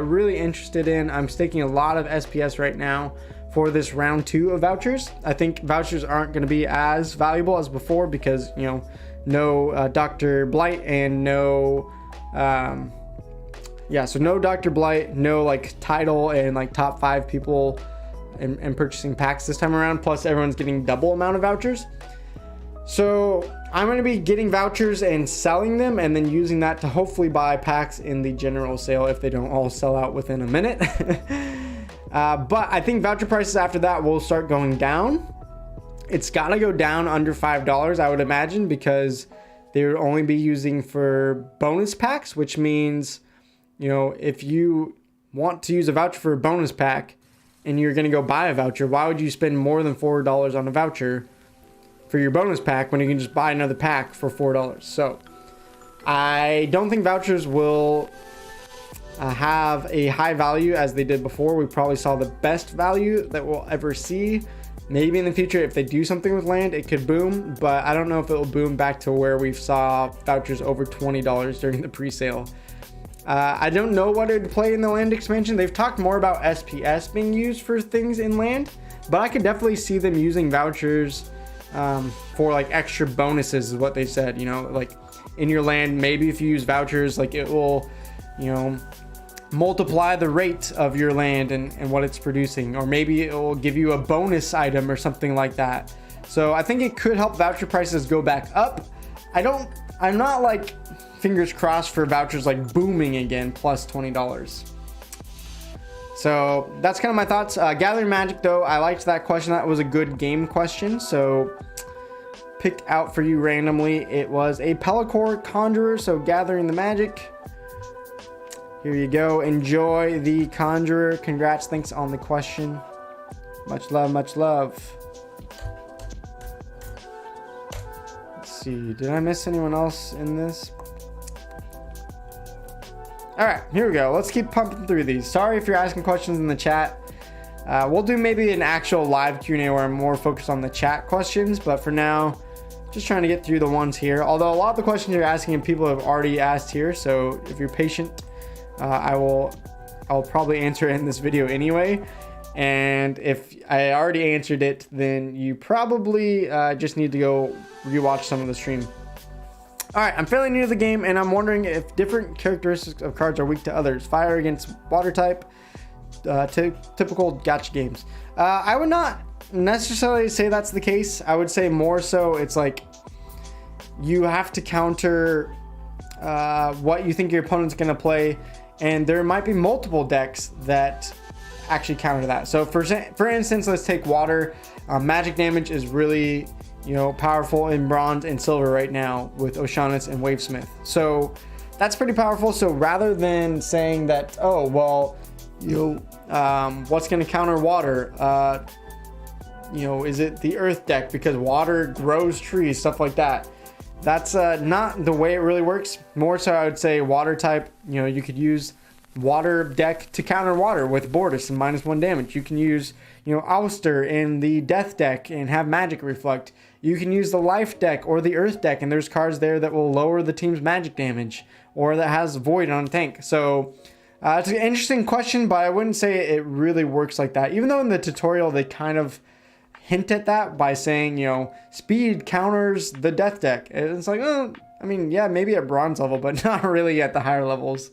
really interested in. I'm staking a lot of SPS right now for this round 2 of vouchers. I think vouchers aren't going to be as valuable as before because, you know, no Dr. Blight and no, so no Dr. Blight, no like title and like top 5 people and purchasing packs this time around, plus everyone's getting double amount of vouchers. So I'm going to be getting vouchers and selling them and then using that to hopefully buy packs in the general sale if they don't all sell out within a minute. But I think voucher prices after that will start going down. It's got to go down under $5, I would imagine, because they would only be using for bonus packs, which means, you know, if you want to use a voucher for a bonus pack and you're going to go buy a voucher, why would you spend more than $4 on a voucher for your bonus pack when you can just buy another pack for $4? So I don't think vouchers will have a high value as they did before. We probably saw the best value that we'll ever see. Maybe in the future, if they do something with land, it could boom, but I don't know if it will boom back to where we saw vouchers over $20 during the pre-sale. I don't know what it would play in the land expansion. They've talked more about SPS being used for things in land, but I could definitely see them using vouchers for like extra bonuses is what they said. You know, like in your land, maybe if you use vouchers, like it will, you know, multiply the rate of your land and what it's producing, or maybe it will give you a bonus item or something like that. So I think it could help voucher prices go back up. I'm not like fingers crossed for vouchers like booming again plus $20. So that's kind of my thoughts. Gathering Magic though, I liked that question. That was a good game question. So pick out for you randomly. It was a Pelacor Conjurer. So Gathering the Magic. Here you go. Enjoy the Conjurer. Congrats. Thanks on the question. Much love, much love. Let's see. Did I miss anyone else in this? All right, here we go. Let's keep pumping through these. Sorry if you're asking questions in the chat. We'll do maybe an actual live Q&A where I'm more focused on the chat questions, but for now, just trying to get through the ones here. Although a lot of the questions you're asking, people have already asked here, so if you're patient, I'll probably answer it in this video anyway. And if I already answered it, then you probably just need to go rewatch some of the stream. All right, I'm fairly new to the game, and I'm wondering if different characteristics of cards are weak to others. Fire against water type, typical gacha games. I would not necessarily say that's the case. I would say more so it's like you have to counter what you think your opponent's going to play, and there might be multiple decks that actually counter that. So for instance, let's take water. Magic damage is really, you know, powerful in bronze and silver right now with Oceanus and Wavesmith. So that's pretty powerful. So rather than saying that, oh, well, you know, what's going to counter water? You know, is it the earth deck because water grows trees, stuff like that? That's not the way it really works. More so, I would say water type, you know, you could use water deck to counter water with Bortus and -1 damage. You can use, you know, Ouster in the death deck and have magic reflect. You can use the life deck or the earth deck, and there's cards there that will lower the team's magic damage or that has void on tank. So it's an interesting question, but I wouldn't say it really works like that. Even though in the tutorial they kind of hint at that by saying, you know, speed counters the death deck. It's like, oh, I mean, yeah, maybe at bronze level, but not really at the higher levels.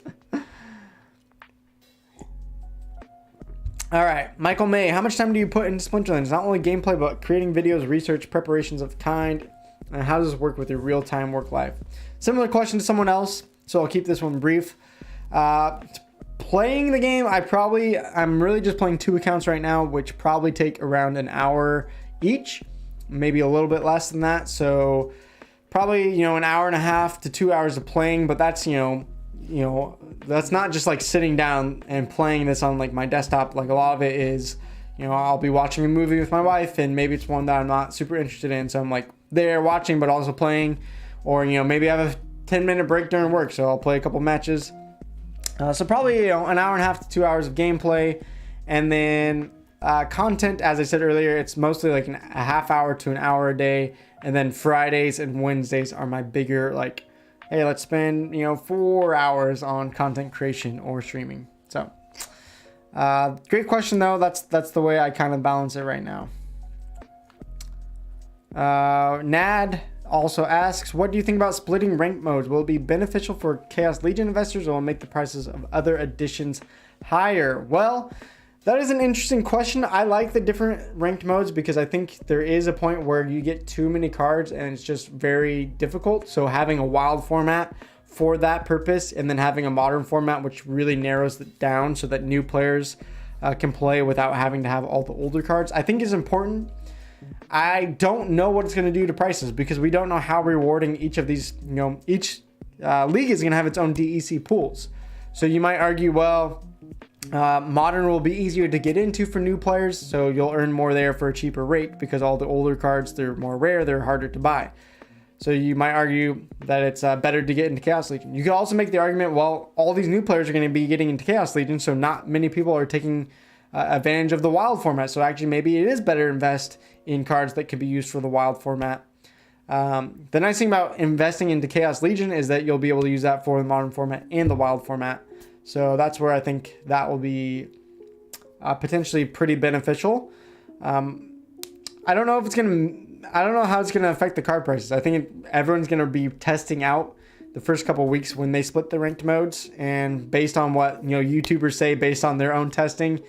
All right, Michael May, how much time do you put into Splinterlands? Not only gameplay, but creating videos, research, preparations of kind, and how does this work with your real-time work life? Similar question to someone else, so I'll keep this one brief. Playing the game, I'm really just playing 2 accounts right now, which probably take around an hour each, maybe a little bit less than that. So probably, an hour and a half to 2 hours of playing, but that's, that's not just like sitting down and playing this on like my desktop. Like a lot of it is, I'll be watching a movie with my wife, and maybe it's one that I'm not super interested in. So I'm like there watching, but also playing, or, maybe I have a 10-minute break during work. So I'll play a couple matches. So probably, an hour and a half to 2 hours of gameplay. And then content, as I said earlier, it's mostly like a half hour to an hour a day. And then Fridays and Wednesdays are my bigger, like, hey, let's spend, 4 hours on content creation or streaming. So, great question though. That's the way I kind of balance it right now. Nad also asks, what do you think about splitting ranked modes? Will it be beneficial for Chaos Legion investors, or will it make the prices of other additions higher? Well, that is an interesting question. I like the different ranked modes because I think there is a point where you get too many cards and it's just very difficult. So having a wild format for that purpose, and then having a modern format which really narrows it down so that new players can play without having to have all the older cards, I think is important. I don't know what it's going to do to prices because we don't know how rewarding each of these, each league is going to have its own DEC pools. So you might argue, well, modern will be easier to get into for new players, so you'll earn more there for a cheaper rate because all the older cards, they're more rare, they're harder to buy. So you might argue that it's better to get into Chaos Legion. You could also make the argument, well, all these new players are going to be getting into Chaos Legion, so not many people are taking advantage of the wild format. So actually maybe it is better to invest in cards that could be used for the wild format. The nice thing about investing into Chaos Legion is that you'll be able to use that for the modern format and the wild format. So that's where I think that will be potentially pretty beneficial. I don't know how it's going to affect the card prices. I think everyone's going to be testing out the first couple of weeks when they split the ranked modes, and based on what YouTubers say, based on their own testing,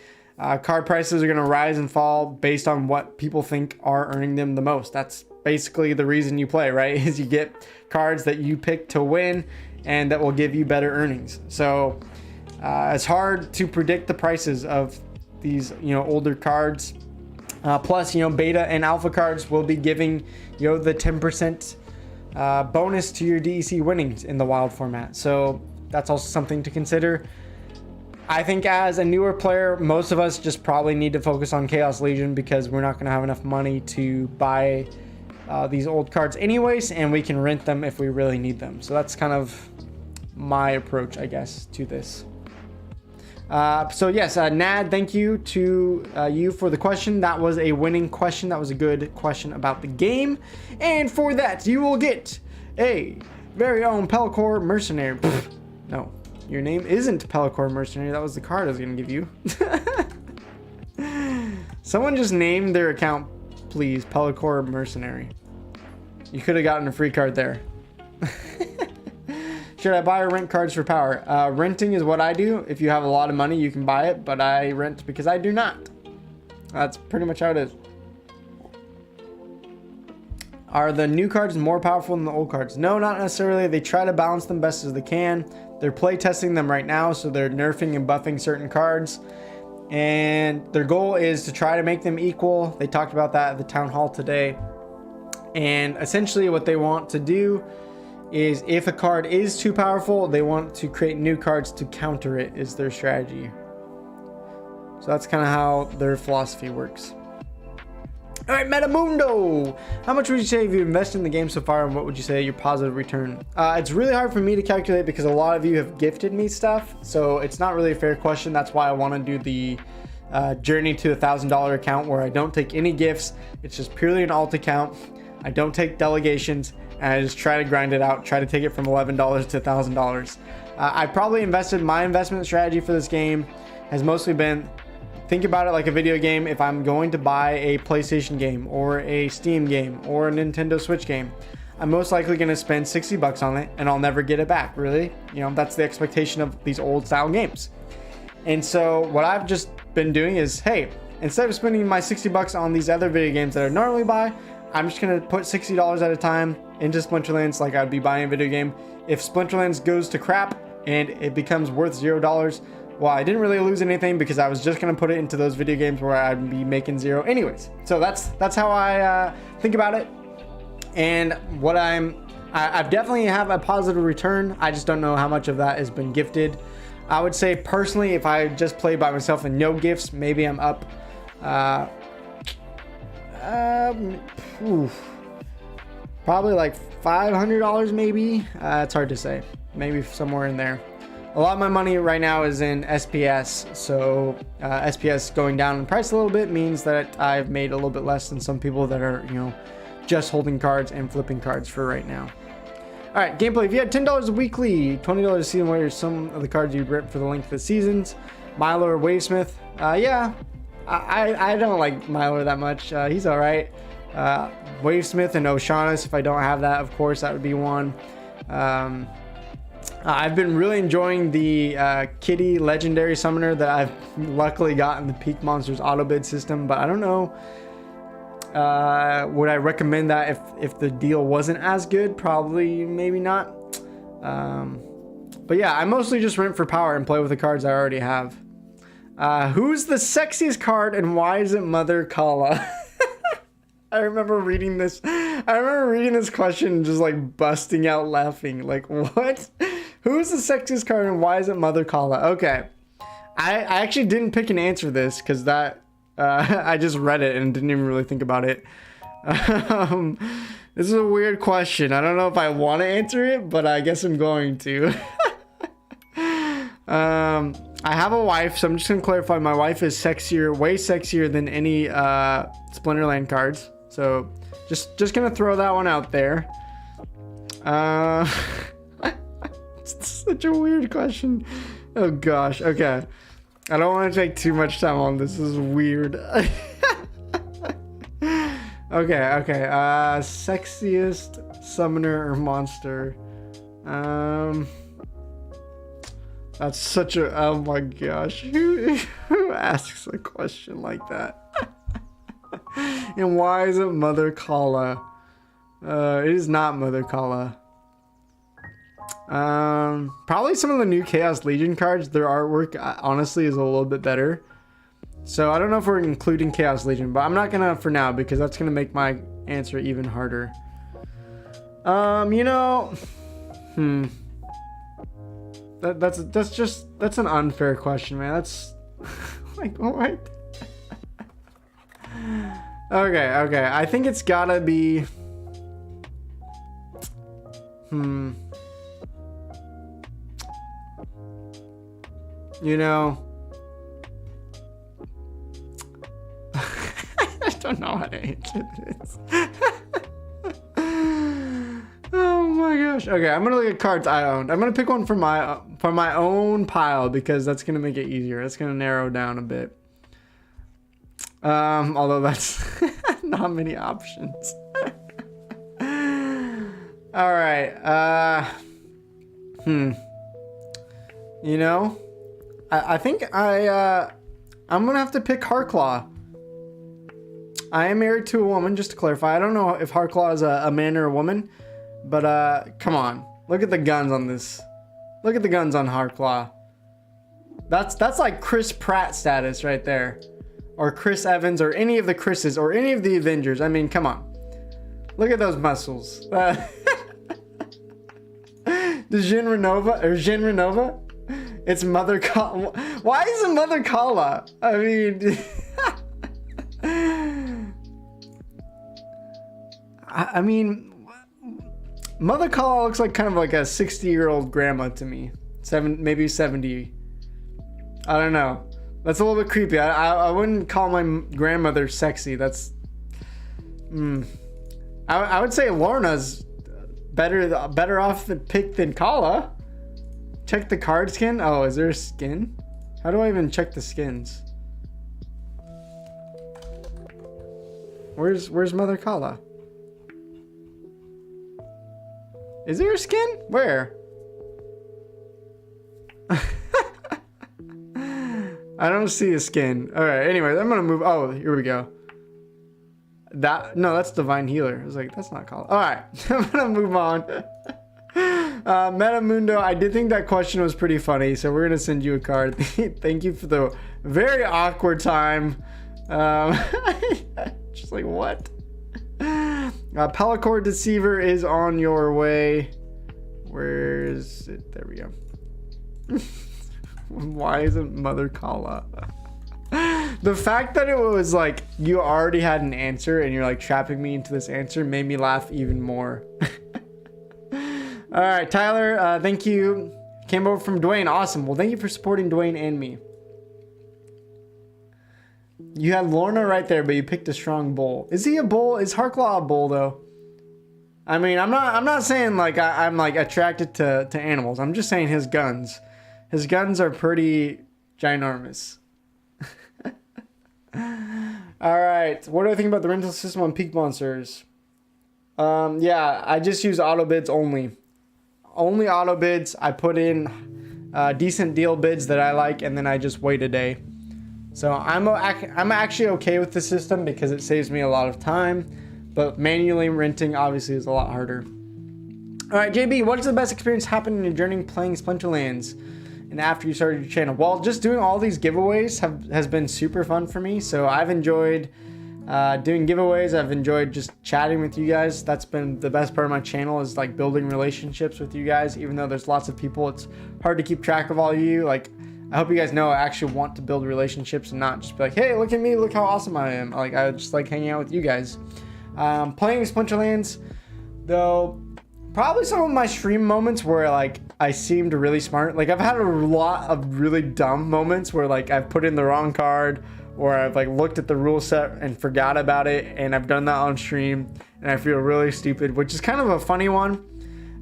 card prices are going to rise and fall based on what people think are earning them the most. That's basically the reason you play, right? Is you get cards that you pick to win and that will give you better earnings. So it's hard to predict the prices of these older cards. Plus, beta and alpha cards will be giving the 10% bonus to your DEC winnings in the wild format. So that's also something to consider. I think as a newer player, most of us just probably need to focus on Chaos Legion because we're not going to have enough money to buy these old cards anyways, and we can rent them if we really need them. So that's kind of my approach, I guess, to this. So yes, Nad, thank you to you for the question. That was a winning question. That was a good question about the game. And for that, you will get a very own Pelcor Mercenary. No, your name isn't Pelcor Mercenary. That was the card I was going to give you. Someone just named their account, please. Pelcor Mercenary. You could have gotten a free card there. Should I buy or rent cards for power? Renting is what I do. If you have a lot of money, you can buy it, but I rent because I do not. That's pretty much how it is. Are the new cards more powerful than the old cards? No, not necessarily. They try to balance them best as they can. They're play testing them right now, so they're nerfing and buffing certain cards. And their goal is to try to make them equal. They talked about that at the town hall today. And essentially what they want to do is if a card is too powerful, they want to create new cards to counter it, is their strategy. So that's kind of how their philosophy works. All right, Metamundo. How much would you say if you invested in the game so far, and what would you say your positive return? It's really hard for me to calculate because a lot of you have gifted me stuff. So it's not really a fair question. That's why I want to do the journey to $1,000 account where I don't take any gifts. It's just purely an alt account. I don't take delegations. And I just try to grind it out, try to take it from $11 to $1,000. I probably invested, my investment strategy for this game has mostly been, think about it like a video game. If I'm going to buy a PlayStation game or a Steam game or a Nintendo Switch game, I'm most likely going to spend 60 bucks on it and I'll never get it back, really. That's the expectation of these old style games. And so what I've just been doing is, hey, instead of spending my 60 bucks on these other video games that I normally buy, I'm just going to put $60 at a time into Splinterlands like I'd be buying a video game. If Splinterlands goes to crap and it becomes worth $0, well, I didn't really lose anything because I was just going to put it into those video games where I'd be making zero anyways. So that's how I think about it. And what I'm I've definitely have a positive return. I just don't know how much of that has been gifted. I would say personally, if I just play by myself and no gifts, maybe I'm up probably like $500 maybe. It's hard to say. Maybe somewhere in there. A lot of my money right now is in SPS, so SPS going down in price a little bit means that I've made a little bit less than some people that are, you know, just holding cards and flipping cards for right now. All right, gameplay. If you had $10 weekly, $20 a season, what are some of the cards you'd rip for the length of the seasons? Milo or Wavesmith? Yeah, I don't like Milo that much. He's all right. Wavesmith and O'Shaughnessy, if I don't have that, of course, that would be one. I've been really enjoying the Kitty Legendary Summoner that I've luckily got in the Peak Monsters auto bid system, but I don't know. Would I recommend that if the deal wasn't as good? Probably, maybe not. But yeah, I mostly just rent for power and play with the cards I already have. Who's the sexiest card and why is it Mother Kala? I remember reading this question and just like busting out laughing. Like, what? Who's the sexiest card and why is it Mother Kala? Okay. I actually didn't pick an answer to this because that I just read it and didn't even really think about it. This is a weird question. I don't know if I want to answer it, but I guess I'm going to. I have a wife, so I'm just gonna clarify. My wife is sexier, way sexier than any Splinterland cards. So just gonna throw that one out there. It's such a weird question. Oh gosh. Okay. I don't want to take too much time on this. This is weird. Okay. Sexiest summoner or monster. That's such a, oh my gosh. Who asks a question like that? And why is it Mother Kala? It is not Mother Kala. Probably some of the new Chaos Legion cards. Their artwork honestly is a little bit better. So I don't know if we're including Chaos Legion, but I'm not gonna for now because that's gonna make my answer even harder. You know, that's an unfair question, man. That's like what? Okay. I think it's gotta be. You know, I don't know how to answer this. Oh my gosh. Okay, I'm gonna look at cards I owned. I'm gonna pick one for my own pile because that's gonna make it easier. That's gonna narrow down a bit. Although that's not many options. All right. You know, I think I'm gonna have to pick Heartclaw. I am married to a woman, just to clarify. I don't know if Heartclaw is a man or a woman, but come on, look at the guns on this. Look at the guns on Heartclaw. That's like Chris Pratt status right there, or Chris Evans, or any of the Chris's, or any of the Avengers. I mean, come on, look at those muscles. The Jin Renova. It's Mother Kala. Why is it Mother Kala? I mean, I mean, Mother Kala looks like kind of like a 60-year-old grandma to me. Maybe 70. I don't know. That's a little bit creepy. I wouldn't call my grandmother sexy. That's. I would say Lorna's better off the pick than Kala. Check the card skin. Oh, is there a skin? How do I even check the skins? Where's Mother Kala? Is there a skin? Where? I don't see a skin. All right. Anyways, I'm gonna move. Oh, here we go. That's Divine Healer. I was like, that's not Kala. All right. I'm gonna move on. Metamundo, I did think that question was pretty funny, so we're gonna send you a card. Thank you for the very awkward time. Just like, what? Pelicore Deceiver is on your way. Where is it? There we go. Why isn't Mother Kala? The fact that it was like you already had an answer and you're like trapping me into this answer made me laugh even more. All right, Tyler, thank you. Came over from Dwayne. Awesome. Well, thank you for supporting Dwayne and me. You had Lorna right there, but you picked a strong bull. Is he a bull? Is Harklaw a bull though? I mean, I'm not saying like I'm like attracted to animals. I'm just saying his guns. His guns are pretty ginormous. All right. What do I think about the rental system on Peak Monsters? Yeah, I just use auto bids only. Only auto bids. I put in decent deal bids that I like, and then I just wait a day. So I'm actually okay with the system because it saves me a lot of time, but manually renting obviously is a lot harder. All right, JB, what is the best experience happened in your journey playing Splinterlands and after you started your channel? Well, just doing all these giveaways has been super fun for me. So I've enjoyed doing giveaways. I've enjoyed just chatting with you guys. That's been the best part of my channel, is like building relationships with you guys. Even though there's lots of people, it's hard to keep track of all of you. Like, I hope you guys know I actually want to build relationships and not just be like, hey, look at me, look how awesome I am. Like, I just like hanging out with you guys. Playing Splinterlands, though, probably some of my stream moments where like I seemed really smart. Like, I've had a lot of really dumb moments where like I've put in the wrong card, or I've like looked at the rule set and forgot about it, and I've done that on stream and I feel really stupid, which is kind of a funny one.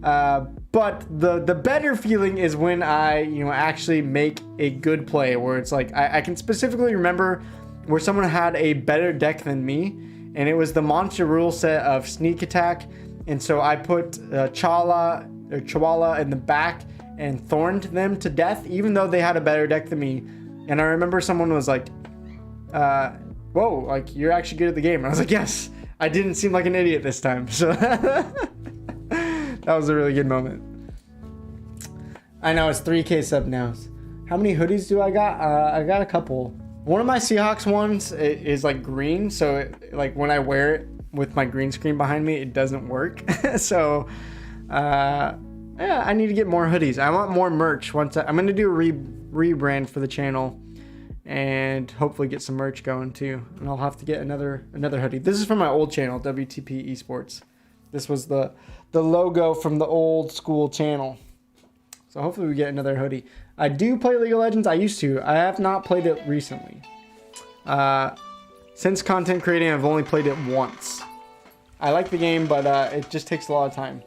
But the better feeling is when I, actually make a good play where it's like, I can specifically remember where someone had a better deck than me, and it was the monster rule set of sneak attack. And so I put Chawala in the back and thorned them to death, even though they had a better deck than me. And I remember someone was like, whoa, like, you're actually good at the game. And I was like, yes, I didn't seem like an idiot this time. So that was a really good moment. I know, it's 3K sub now. How many hoodies do I got? I got a couple. One of my Seahawks ones is like green, so like when I wear it with my green screen behind me, it doesn't work. So yeah, I need to get more hoodies. I want more merch. I'm gonna do a rebrand for the channel and hopefully get some merch going too. And I'll have to get another hoodie. This is from my old channel, WTP Esports. This was the logo from the old school channel. So hopefully we get another hoodie. I do play League of Legends. I used to. I have not played it recently. Since content creating, I've only played it once. I like the game, but it just takes a lot of time.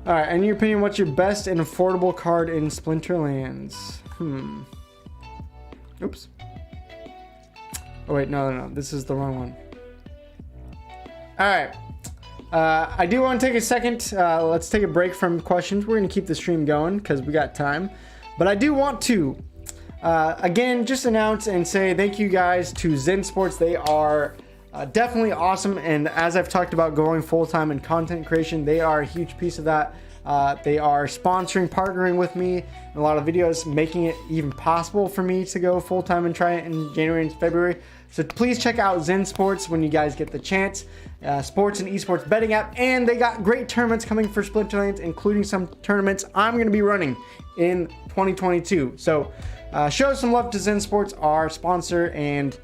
All right, in your opinion, what's your best and affordable card in Splinterlands? Oops. Oh wait, no. This is the wrong one. All right. I do want to take a second. Let's take a break from questions. We're going to keep the stream going because we got time. But I do want to, again, just announce and say thank you guys to ZenSports. They are definitely awesome. And as I've talked about going full-time in content creation, they are a huge piece of that. They are sponsoring, partnering with me in a lot of videos, making it even possible for me to go full-time and try it in January and February. So please check out ZenSports when you guys get the chance. Sports and esports betting app, and they got great tournaments coming for Splinterlands, including some tournaments I'm going to be running in 2022. So show some love to ZenSports, our sponsor, and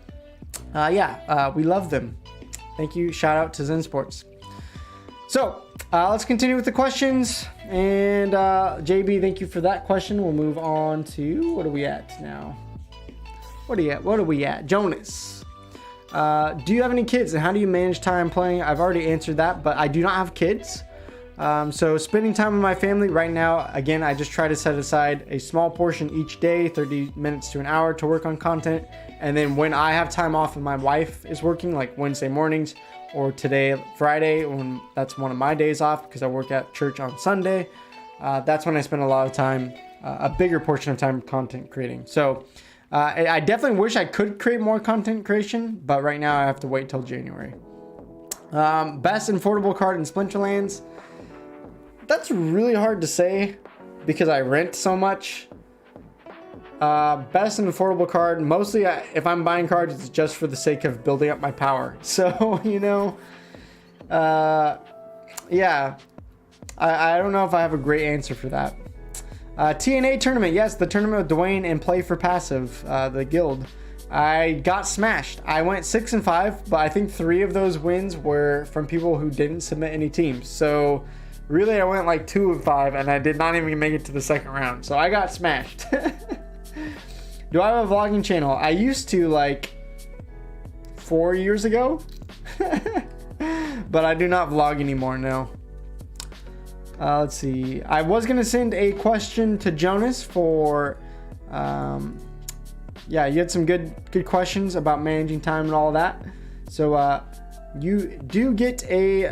we love them. Thank you. Shout out to ZenSports. So let's continue with the questions. And JB, thank you for that question. We'll move on to, what are we at now? What are we at? Jonas. Do you have any kids, and how do you manage time playing? I've already answered that, but I do not have kids. So spending time with my family right now, again, I just try to set aside a small portion each day, 30 minutes to an hour, to work on content. And then when I have time off and my wife is working, like Wednesday mornings or today, Friday, when that's one of my days off because I work at church on Sunday, that's when I spend a lot of time, a bigger portion of time content creating. So I definitely wish I could create more content creation, but right now I have to wait till January. Best and affordable card in Splinterlands. That's really hard to say because I rent so much. Best and affordable card. Mostly, if I'm buying cards, it's just for the sake of building up my power. So, you know, yeah. I don't know if I have a great answer for that. TNA tournament. Yes, the tournament with Dwayne and Play for Passive, the guild. I got smashed. I went 6-5, but I think 3 of those wins were from people who didn't submit any teams. So really, I went like 2-5, and I did not even make it to the second round. So I got smashed. Do I have a vlogging channel? I used to, like 4 years ago, but I do not vlog anymore. No. Let's see. I was gonna send a question to Jonas for, yeah, you had some good questions about managing time and all of that. So you do get a,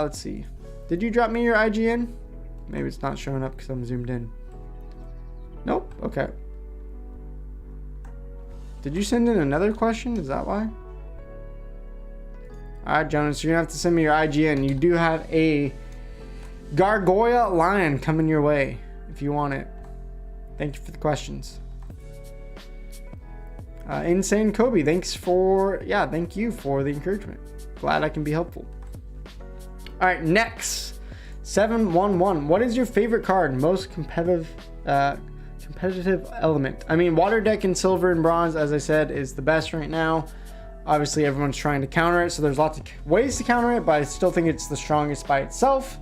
let's see. Did you drop me your IGN? Maybe it's not showing up because I'm zoomed in. Nope. Okay. Did you send in another question? Is that why? All right, Jonas, you're gonna have to send me your IGN. You do have a Gargoyle Lion coming your way if you want it. Thank you for the questions. Insane Kobe, thanks for, yeah, thank you for the encouragement. Glad I can be helpful. All right, next 711. What is your favorite card? Most competitive element. I mean, Water Deck in silver and bronze, as I said, is the best right now. Obviously, everyone's trying to counter it, so there's lots of ways to counter it, but I still think it's the strongest by itself.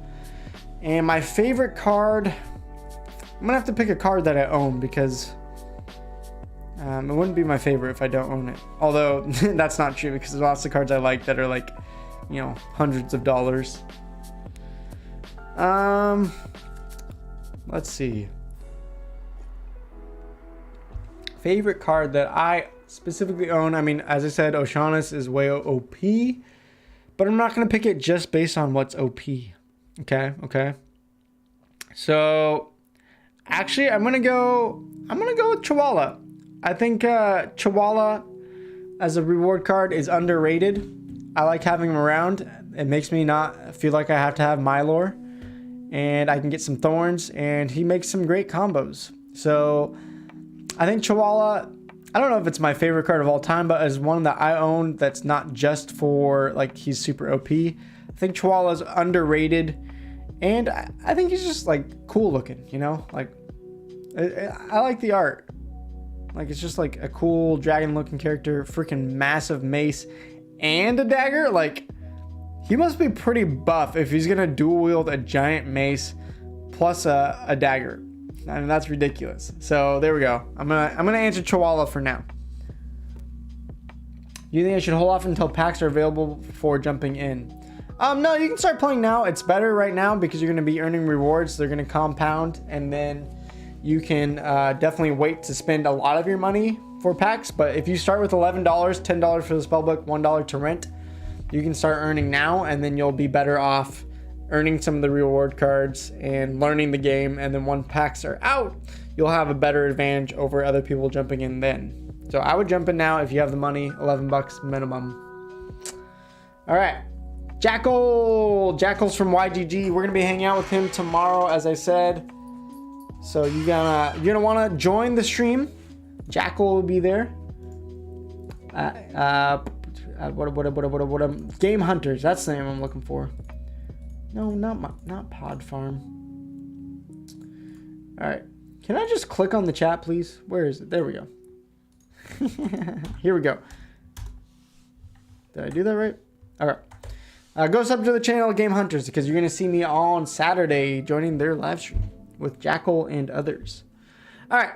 And my favorite card, I'm gonna have to pick a card that I own because it wouldn't be my favorite if I don't own it. Although that's not true because there's lots of cards I like that are like, you know, hundreds of dollars. Let's see. Favorite card that I specifically own. I mean, as I said, Oceanus is way OP, but I'm not gonna pick it just based on what's OP. Okay. So actually, I'm gonna go with Chihuahua. I think Chihuahua as a reward card is underrated. I like having him around. It makes me not feel like I have to have Mylor, and I can get some thorns, and he makes some great combos. So I think Chihuahua, I don't know if it's my favorite card of all time, but as one that I own that's not just for like he's super OP. I think Chihuahua is underrated, and I think he's just like cool looking, you know, like I like the art. Like it's just like a cool dragon looking character, freaking massive mace and a dagger. Like he must be pretty buff if he's gonna dual wield a giant mace plus a dagger. I mean, that's ridiculous. So there we go. I'm gonna answer Chihuahua for now. You think I should hold off until packs are available before jumping in? No, you can start playing now. It's better right now because you're gonna be earning rewards. They're gonna compound, and then you can definitely wait to spend a lot of your money for packs. But if you start with $11, $10 for the spellbook, $1 to rent, you can start earning now, and then you'll be better off earning some of the reward cards and learning the game. And then when packs are out, you'll have a better advantage over other people jumping in then. So I would jump in now if you have the money, $11 minimum. All right. Jackal's from YGG. We're gonna be hanging out with him tomorrow, as I said. So you're gonna want to join the stream. Jackal will be there. Game Hunters. That's the name I'm looking for. No, not Pod Farm. All right. Can I just click on the chat, please? Where is it? There we go. Here we go. Did I do that right? All right. Go sub to the channel Game Hunters because you're gonna see me on Saturday joining their live stream with Jackal and others. All right.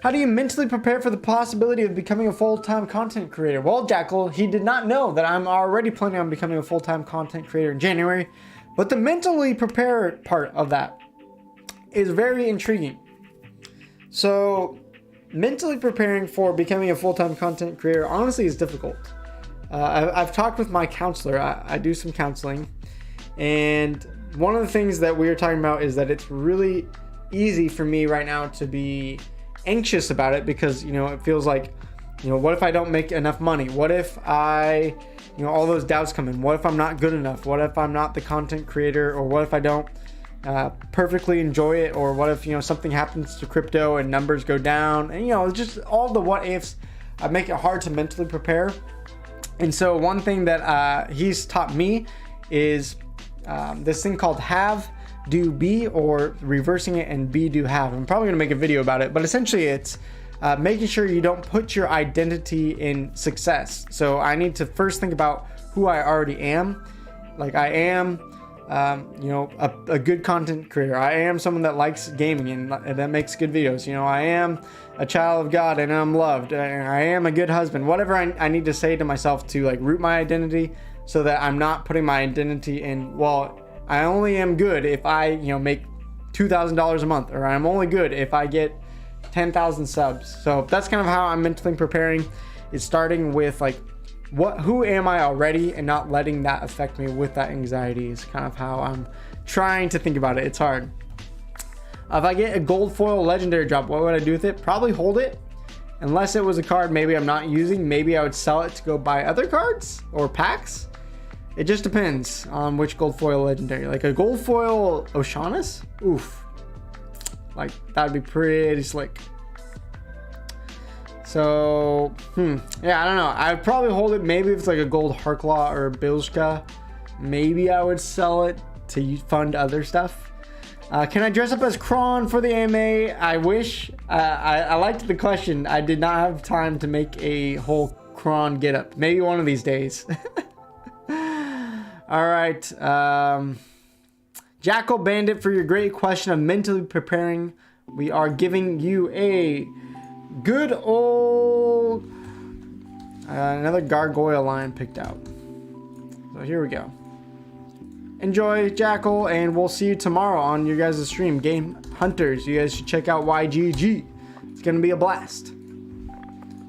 How do you mentally prepare for the possibility of becoming a full-time content creator? Well, Jackal, he did not know that I'm already planning on becoming a full-time content creator in January, but the mentally prepare part of that is very intriguing. So, mentally preparing for becoming a full-time content creator honestly is difficult. I've talked with my counselor. I do some counseling, and one of the things that we were talking about is that it's really easy for me right now to be anxious about it because, you know, it feels like, you know, what if I don't make enough money? What if I, you know, all those doubts come in. What if I'm not good enough? What if I'm not the content creator? Or what if I don't perfectly enjoy it? Or what if, something happens to crypto and numbers go down? And, just all the what ifs make it hard to mentally prepare. And so one thing that he's taught me is this thing called have, do, be, or reversing it and be, do, have. I'm probably going to make a video about it, but essentially it's making sure you don't put your identity in success. So I need to first think about who I already am. Like I am, a good content creator. I am someone that likes gaming and that makes good videos. I am a child of God and I'm loved. I am a good husband. Whatever I need to say to myself to like root my identity so that I'm not putting my identity in, well, I only am good if I, make $2,000 a month, or I'm only good if I get 10,000 subs. So that's kind of how I'm mentally preparing, is starting with like, who am I already, and not letting that affect me with that anxiety is kind of how I'm trying to think about it. It's hard. If I get a gold foil legendary drop, what would I do with it? Probably hold it. Unless it was a card maybe I'm not using, maybe I would sell it to go buy other cards or packs. It just depends on which gold foil legendary. Like a gold foil Oceanus? Oof. Like that'd be pretty slick. So, yeah, I don't know. I'd probably hold it. Maybe if it's like a gold Harklaw or a Bilzka, maybe I would sell it to fund other stuff. Can I dress up as Kron for the AMA? I wish. I liked the question. I did not have time to make a whole Kron get up. Maybe one of these days. All right. Jackal Bandit, for your great question of mentally preparing, we are giving you a good old another gargoyle line picked out. So here we go. Enjoy, Jackal, and we'll see you tomorrow on your guys' stream, Game Hunters. You guys should check out YGG. It's gonna be a blast.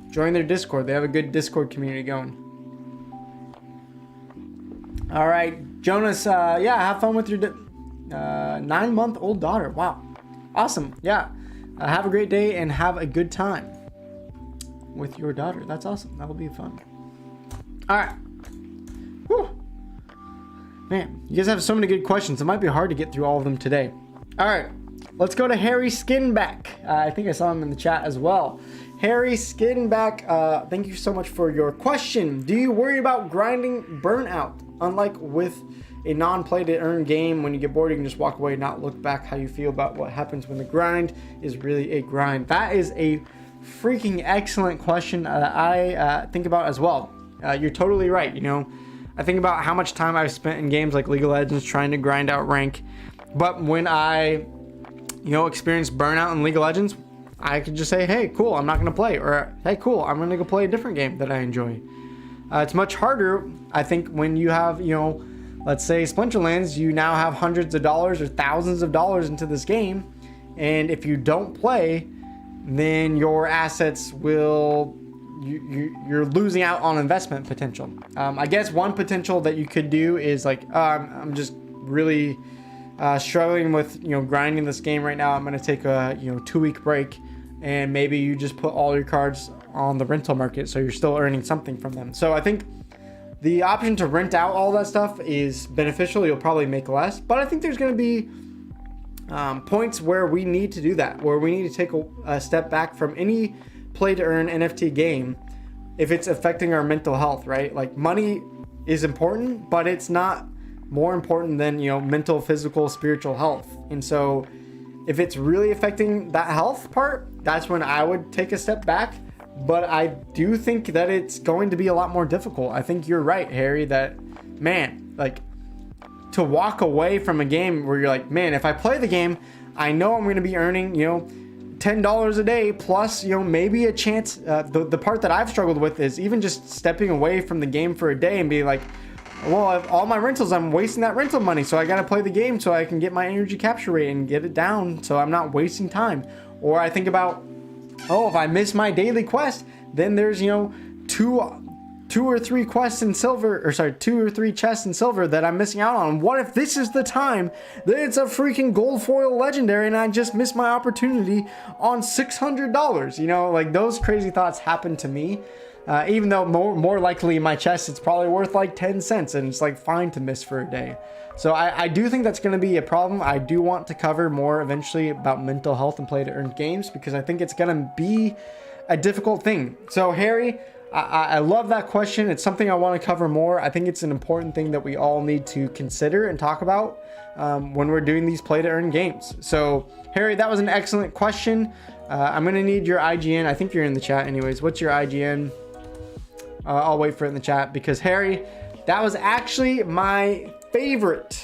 Join their Discord. They have a good Discord community going. All right, Jonas. Yeah, have fun with your 9-month-old daughter. Wow, awesome. Yeah. Have a great day and have a good time with your daughter. That's awesome. That will be fun. All right. Whew. Man, you guys have so many good questions. It might be hard to get through all of them today. All right. Let's go to Harry Skinback. I think I saw him in the chat as well. Harry Skinback, thank you so much for your question. Do you worry about grinding burnout? Unlike with a non-play to earn game, when you get bored, you can just walk away and not look back. How you feel about what happens when the grind is really a grind? That is a freaking excellent question that I think about as well. You're totally right. I think about how much time I've spent in games like League of Legends trying to grind out rank. But when I, experience burnout in League of Legends, I could just say, hey, cool, I'm not going to play. Or, hey, cool, I'm going to go play a different game that I enjoy. It's much harder, I think, when you have, let's say Splinterlands, you now have hundreds of dollars or thousands of dollars into this game. And if you don't play, then your assets will, you're losing out on investment potential. I guess one potential that you could do is like, I'm just really struggling with, grinding this game right now. I'm going to take a, 2-week break, and maybe you just put all your cards on the rental market, so you're still earning something from them. So I think the option to rent out all that stuff is beneficial. You'll probably make less, but I think there's going to be points where we need to do that, where we need to take a step back from any play to earn NFT game if it's affecting our mental health, right? Like money is important, but it's not more important than, mental, physical, spiritual health. And so if it's really affecting that health part, that's when I would take a step back. But I do think that it's going to be a lot more difficult. I think you're right, Harry, that, man, like, to walk away from a game where you're like, man, if I play the game, I know I'm going to be earning, $10 a day plus, maybe a chance. The part that I've struggled with is even just stepping away from the game for a day and be like, well, all my rentals, I'm wasting that rental money. So I got to play the game so I can get my energy capture rate and get it down so I'm not wasting time. Or I think about, if I miss my daily quest, then there's, two or three chests in silver that I'm missing out on. What if this is the time that it's a freaking gold foil legendary and I just missed my opportunity on $600? Like those crazy thoughts happen to me. Even though more likely in my chest, it's probably worth like 10 cents and it's like fine to miss for a day. So I do think that's going to be a problem. I do want to cover more eventually about mental health and play to earn games, because I think it's going to be a difficult thing. So Harry, I love that question. It's something I want to cover more. I think it's an important thing that we all need to consider and talk about when we're doing these play to earn games. So Harry, that was an excellent question. I'm going to need your IGN. I think you're in the chat anyways. What's your IGN? I'll wait for it in the chat, because Harry, that was actually my favorite.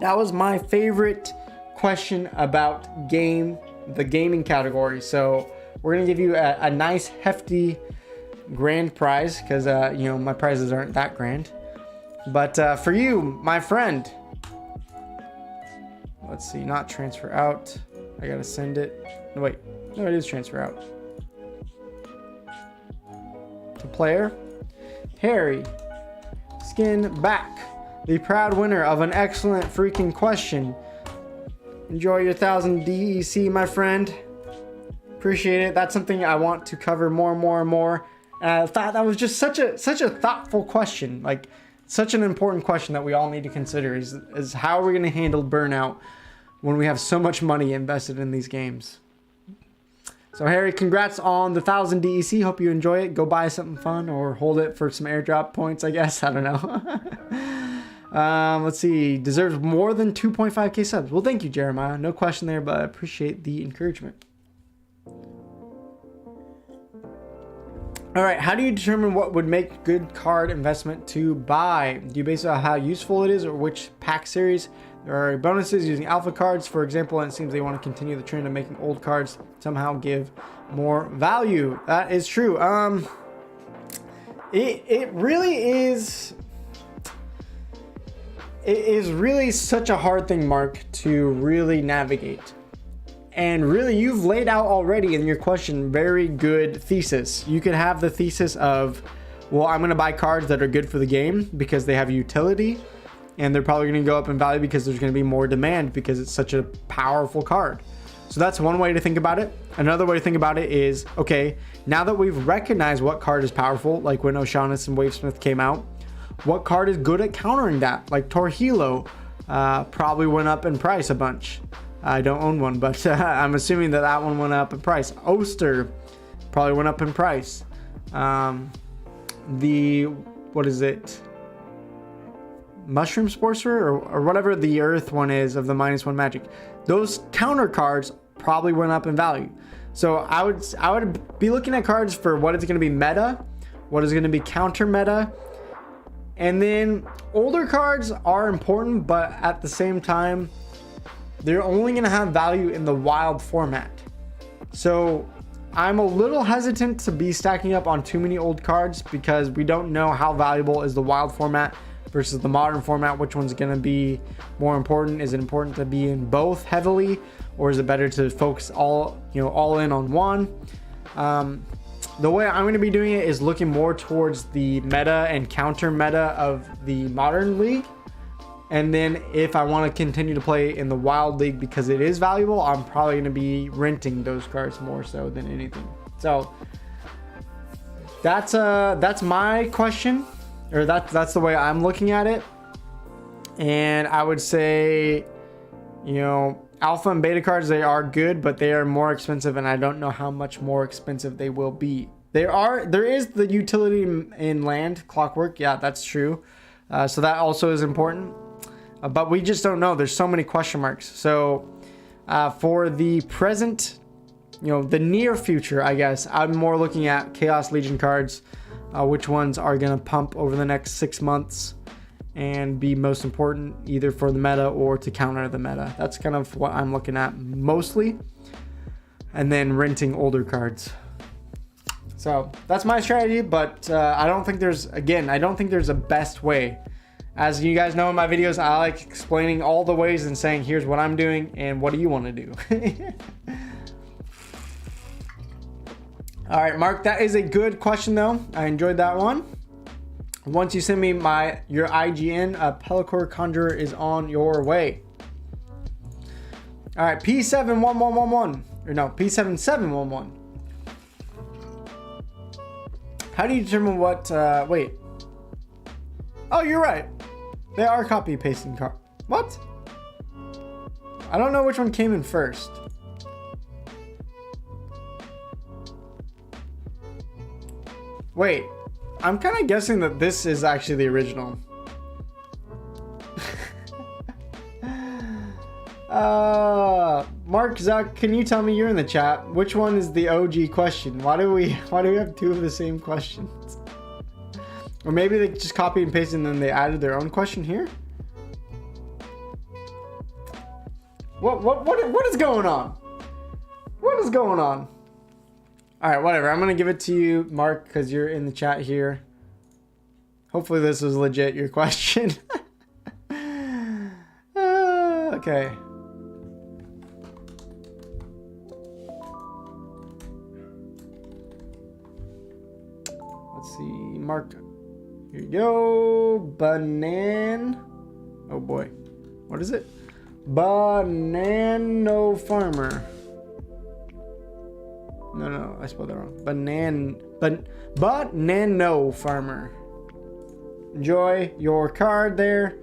That was my favorite question about the gaming category. So we're going to give you a nice hefty grand prize, because you know, my prizes aren't that grand, but for you, my friend, let's see, not transfer out, I gotta send it. No, wait, no, it is transfer out to player. Harry Skin back, the proud winner of an excellent freaking question. Enjoy your 1000 DEC, my friend. Appreciate it. That's something I want to cover more and more. And I thought that was just such a thoughtful question, like such an important question that we all need to consider is how are we going to handle burnout when we have so much money invested in these games. So Harry, congrats on the 1000 DEC. Hope you enjoy it. Go buy something fun or hold it for some airdrop points, I guess. I don't know. Let's see. Deserves more than 2.5k subs. Well, thank you, Jeremiah. No question there, but I appreciate the encouragement. All right, how do you determine what would make good card investment to buy? Do you base it on how useful it is or which pack series? There are bonuses using alpha cards, for example, and it seems they want to continue the trend of making old cards somehow give more value. That is true. It really is. It is really such a hard thing, Mark, to really navigate. And really, you've laid out already in your question very good thesis. You could have the thesis of, well, I'm going to buy cards that are good for the game because they have utility, and they're probably going to go up in value because there's going to be more demand because it's such a powerful card. So that's one way to think about it. Another way to think about it is, okay, now that we've recognized what card is powerful, like when O'Shaughnessy and Wavesmith came out, what card is good at countering that? Like Torhilo probably went up in price a bunch. I don't own one, but I'm assuming that one went up in price. Oster probably went up in price. What is it? Mushroom Sporcer or whatever the Earth one is of the -1 Magic. Those counter cards probably went up in value. So I would be looking at cards for what is going to be meta, what is going to be counter meta, and then older cards are important, but at the same time, they're only going to have value in the wild format. So I'm a little hesitant to be stacking up on too many old cards because we don't know how valuable is the wild format versus the modern format. Which one's going to be more important? Is it important to be in both heavily, or is it better to focus all in on one? The way I'm going to be doing it is looking more towards the meta and counter meta of the modern league. And then if I want to continue to play in the wild league because it is valuable, I'm probably going to be renting those cards more so than anything. So that's my question, or that's the way I'm looking at it. And I would say, alpha and beta cards, they are good, but they are more expensive, and I don't know how much more expensive they will be. There is the utility in land clockwork. Yeah, that's true. So that also is important. But we just don't know. There's so many question marks. So for the present, the near future, I guess, I'm more looking at Chaos Legion cards, which ones are going to pump over the next 6 months and be most important either for the meta or to counter the meta. That's kind of what I'm looking at mostly. And then renting older cards. So that's my strategy, but I don't think there's a best way. As you guys know in my videos, I like explaining all the ways and saying, here's what I'm doing and what do you want to do? All right, Mark, that is a good question though. I enjoyed that one. Once you send me your IGN, Pellicor Conjurer is on your way. All right, P71111, or no, P7711. How do you determine what, wait. Oh, you're right. They are copy pasting car. What? I don't know which one came in first. Wait, I'm kind of guessing that this is actually the original. Mark Zuck, can you tell me, you're in the chat, which one is the OG question? Why do we have two of the same questions? Or maybe they just copied and pasted and then they added their own question here? What is going on? What is going on? All right, whatever. I'm gonna give it to you, Mark, because you're in the chat here. Hopefully this was legit, your question. Okay. Let's see, Mark. Here you go. Oh boy. What is it? Banano farmer. No, I spelled that wrong. Banano farmer. Enjoy your card there.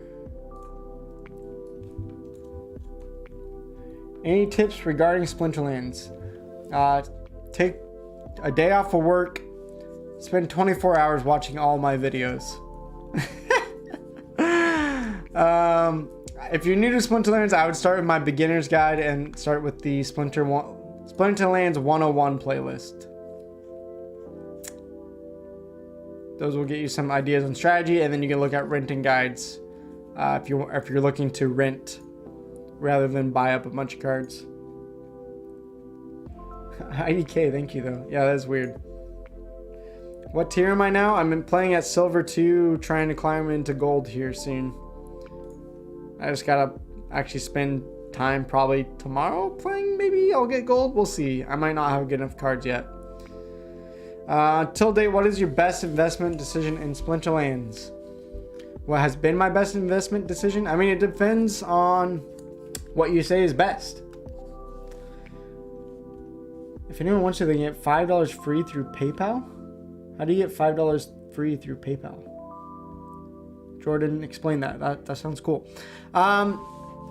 Any tips regarding Splinterlands? Take a day off of work. Spend 24 hours watching all my videos. If you're new to Splinterlands, I would start with my beginner's guide and start with the Splinterlands 101 playlist. Those will get you some ideas on strategy, and then you can look at renting guides if you're looking to rent rather than buy up a bunch of cards. IDK, thank you though. Yeah, that's weird. What tier am I now? I'm playing at Silver 2, trying to climb into Gold here soon. I just gotta actually spend time probably tomorrow playing. Maybe I'll get Gold. We'll see. I might not have good enough cards yet. Till date, what is your best investment decision in Splinterlands? What has been my best investment decision? I mean, it depends on what you say is best. If anyone wants to, they can get $5 free through PayPal. How do you get $5 free through PayPal? Jordan, explain that. That sounds cool.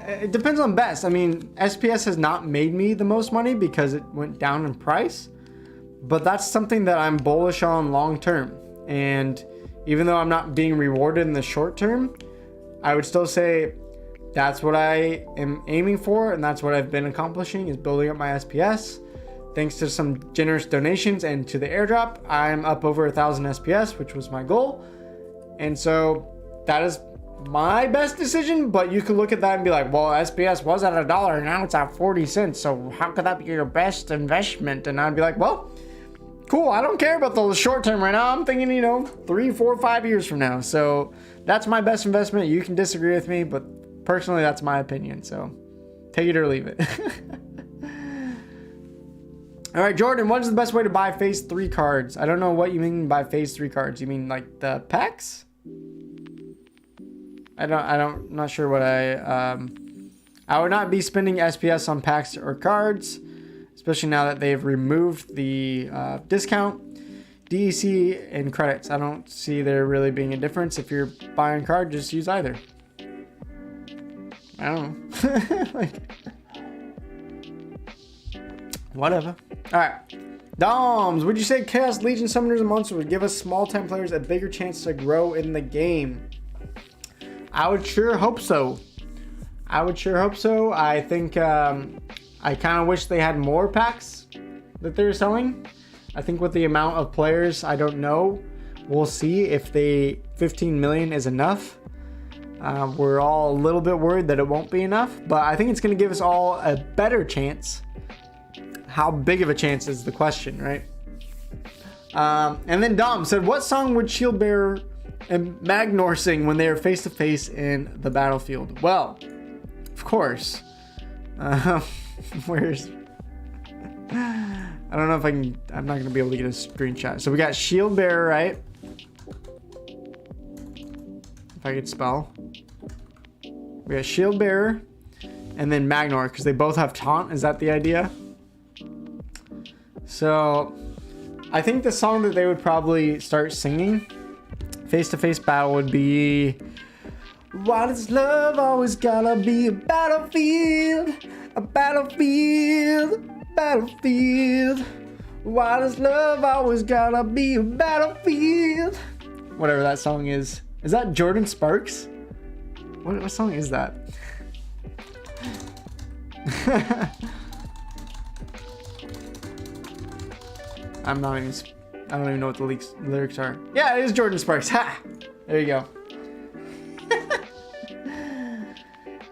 It depends on best. I mean, SPS has not made me the most money because it went down in price, but that's something that I'm bullish on long term. And even though I'm not being rewarded in the short term, I would still say that's what I am aiming for, and that's what I've been accomplishing, is building up my SPS. Thanks to some generous donations and to the airdrop, I'm up over 1,000 SPS, which was my goal. And so that is my best decision, but you could look at that and be like, well, SPS was at $1, now it's at 40 cents. So how could that be your best investment? And I'd be like, well, cool. I don't care about the short term right now. I'm thinking, 3, 4, 5 years from now. So that's my best investment. You can disagree with me, but personally, that's my opinion. So take it or leave it. All right, Jordan, what is the best way to buy Phase 3 cards? I don't know what you mean by Phase 3 cards. You mean like the packs? Not sure what I would not be spending SPS on packs or cards, especially now that they've removed the discount, DEC, and credits. I don't see there really being a difference. If you're buying a card, just use either. I don't know. Whatever. All right. Doms, would you say Chaos Legion Summoners and Monsters would give us small-time players a bigger chance to grow in the game? I would sure hope so. I think I kind of wish they had more packs that they're selling. I think with the amount of players, I don't know. We'll see if 15 million is enough. We're all a little bit worried that it won't be enough, but I think it's going to give us all a better chance. How big of a chance is the question, right? And then Dom said, what song would Shieldbearer and Magnor sing when they are face to face in the battlefield? Well, of course. Where's... I don't know if I can... I'm not going to be able to get a screenshot. So we got Shieldbearer, right? If I could spell. We got Shieldbearer and then Magnor, because they both have taunt. Is that the idea? So I think the song that they would probably start singing face-to-face battle would be, why does love always gotta be a battlefield? A battlefield, battlefield. Why does love always gotta be a battlefield? Whatever that song is. Is that Jordan Sparks? What song is that? I don't even know what the lyrics are. Yeah, it is Jordan Sparks. Ha! There you go.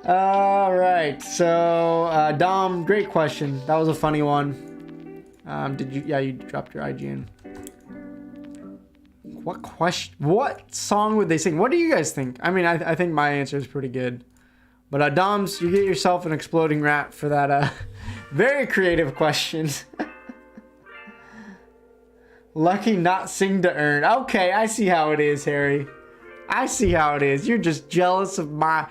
All right. So, Dom, great question. That was a funny one. You dropped your IGN. What song would they sing? What do you guys think? I mean, I think my answer is pretty good. But, Doms, you get yourself an exploding rap for that, very creative question. Lucky not sing to earn. Okay, I see how it is, Harry. I see how it is. You're just jealous of my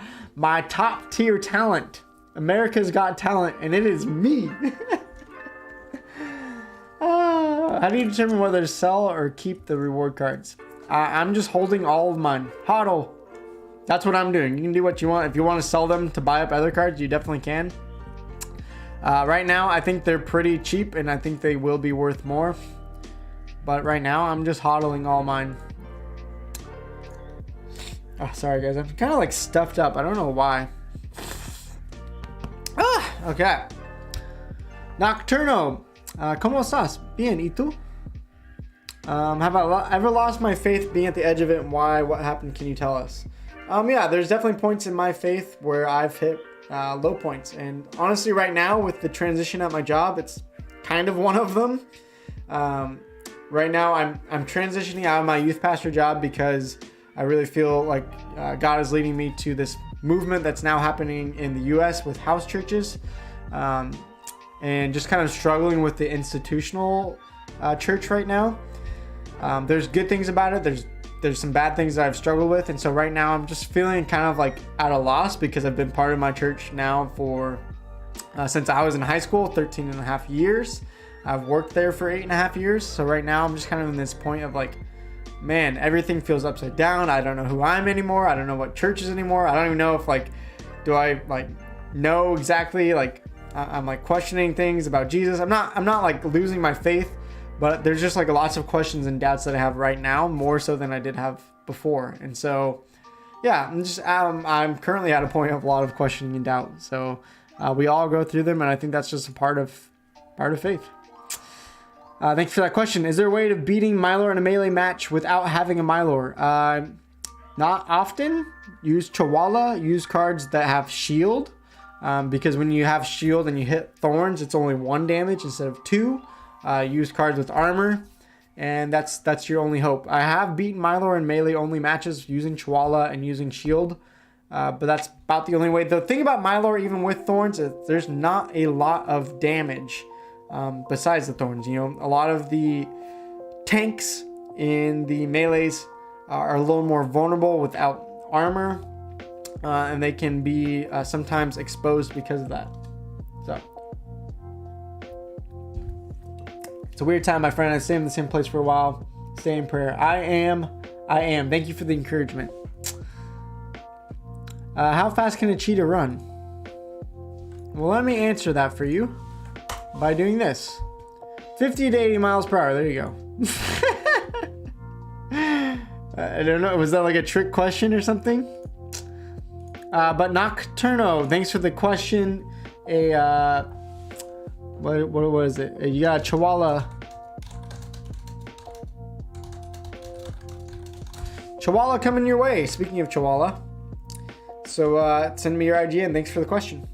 top tier talent. America's Got Talent, and it is me. How do you determine whether to sell or keep the reward cards? I'm just holding all of mine. HODL. That's what I'm doing. You can do what you want. If you want to sell them to buy up other cards, you definitely can. Right now, I think they're pretty cheap, and I think they will be worth more. But right now, I'm just hodling all mine. Oh, sorry, guys. I'm kind of like stuffed up. I don't know why. Okay. Nocturno. ¿Cómo estás? Bien. ¿Y tú? Have I ever lost my faith being at the edge of it, and why? What happened? Can you tell us? Yeah, there's definitely points in my faith where I've hit low points. And honestly, right now, with the transition at my job, it's kind of one of them. Right now, I'm transitioning out of my youth pastor job because I really feel like God is leading me to this movement that's now happening in the U.S. with house churches, and just kind of struggling with the institutional church right now. There's good things about it. There's some bad things that I've struggled with, and so right now I'm just feeling kind of like at a loss because I've been part of my church now for since I was in high school, 13 and a half years. I've worked there for 8.5 years. So right now I'm just kind of in this point of like, man, everything feels upside down. I don't know who I am anymore. I don't know what church is anymore. I don't even know if like, do I like know exactly, like I'm like questioning things about Jesus. I'm not like losing my faith, but there's just like lots of questions and doubts that I have right now, more so than I did have before. And so, yeah, I'm currently at a point of a lot of questioning and doubt. So we all go through them, and I think that's just a part of faith. Thanks for that question. Is there a way of beating Mylor in a melee match without having a Mylor? Not often. Use Chihuahua. Use cards that have shield. Because when you have shield and you hit thorns, it's only 1 damage instead of 2. Use cards with armor. And that's your only hope. I have beaten Mylor in melee only matches using Chihuahua and using shield. But that's about the only way. The thing about Mylor, even with thorns, is there's not a lot of damage. Besides the thorns, a lot of the tanks in the melees are a little more vulnerable without armor, and they can be sometimes exposed because of that. So it's a weird time, my friend. I stay in the same place for a while. Stay in prayer. I am. Thank you for the encouragement. How fast can a cheetah run? Well, let me answer that for you by doing this. 50 to 80 miles per hour. There you go. I don't know. Was that like a trick question or something? But Nocturno, thanks for the question. What was it? You got a Chihuahua. Chihuahua coming your way. Speaking of Chihuahua. So send me your IGN. Thanks for the question.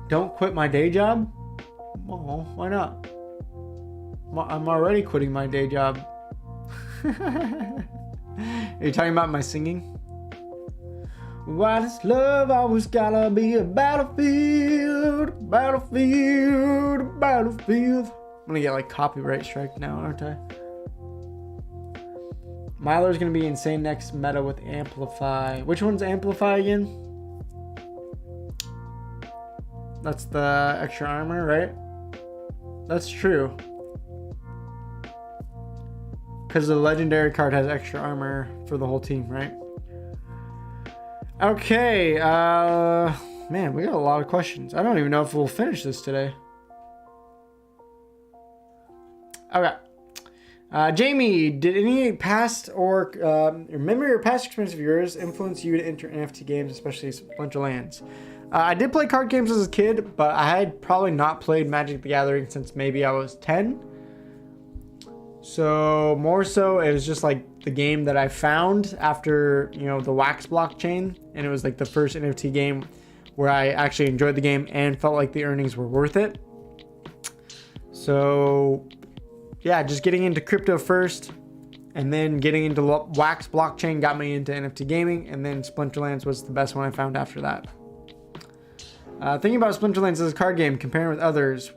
Don't quit my day job? Oh, why not? I'm already quitting my day job. Are you talking about my singing? Why does love always gotta be a battlefield? Battlefield, battlefield. I'm gonna get like copyright strike now, aren't I? Mylor's gonna be insane next meta with Amplify. Which one's Amplify again? That's the extra armor, right? That's true. because the legendary card has extra armor for the whole team, right? Okay, man, we got a lot of questions. I don't even know if we'll finish this today. Okay. Jamie, did any past or memory or past experience of yours influence you to enter NFT games, especially Splinterlands? I did play card games as a kid, but I had probably not played Magic the Gathering since maybe I was 10. So more so, it was just like the game that I found after, you know, the Wax blockchain, and it was like the first NFT game where I actually enjoyed the game and felt like the earnings were worth it. So yeah, just getting into crypto first, and then getting into Wax blockchain got me into NFT gaming, and then Splinterlands was the best one I found after that. Thinking about Splinterlands as a card game, comparing with others,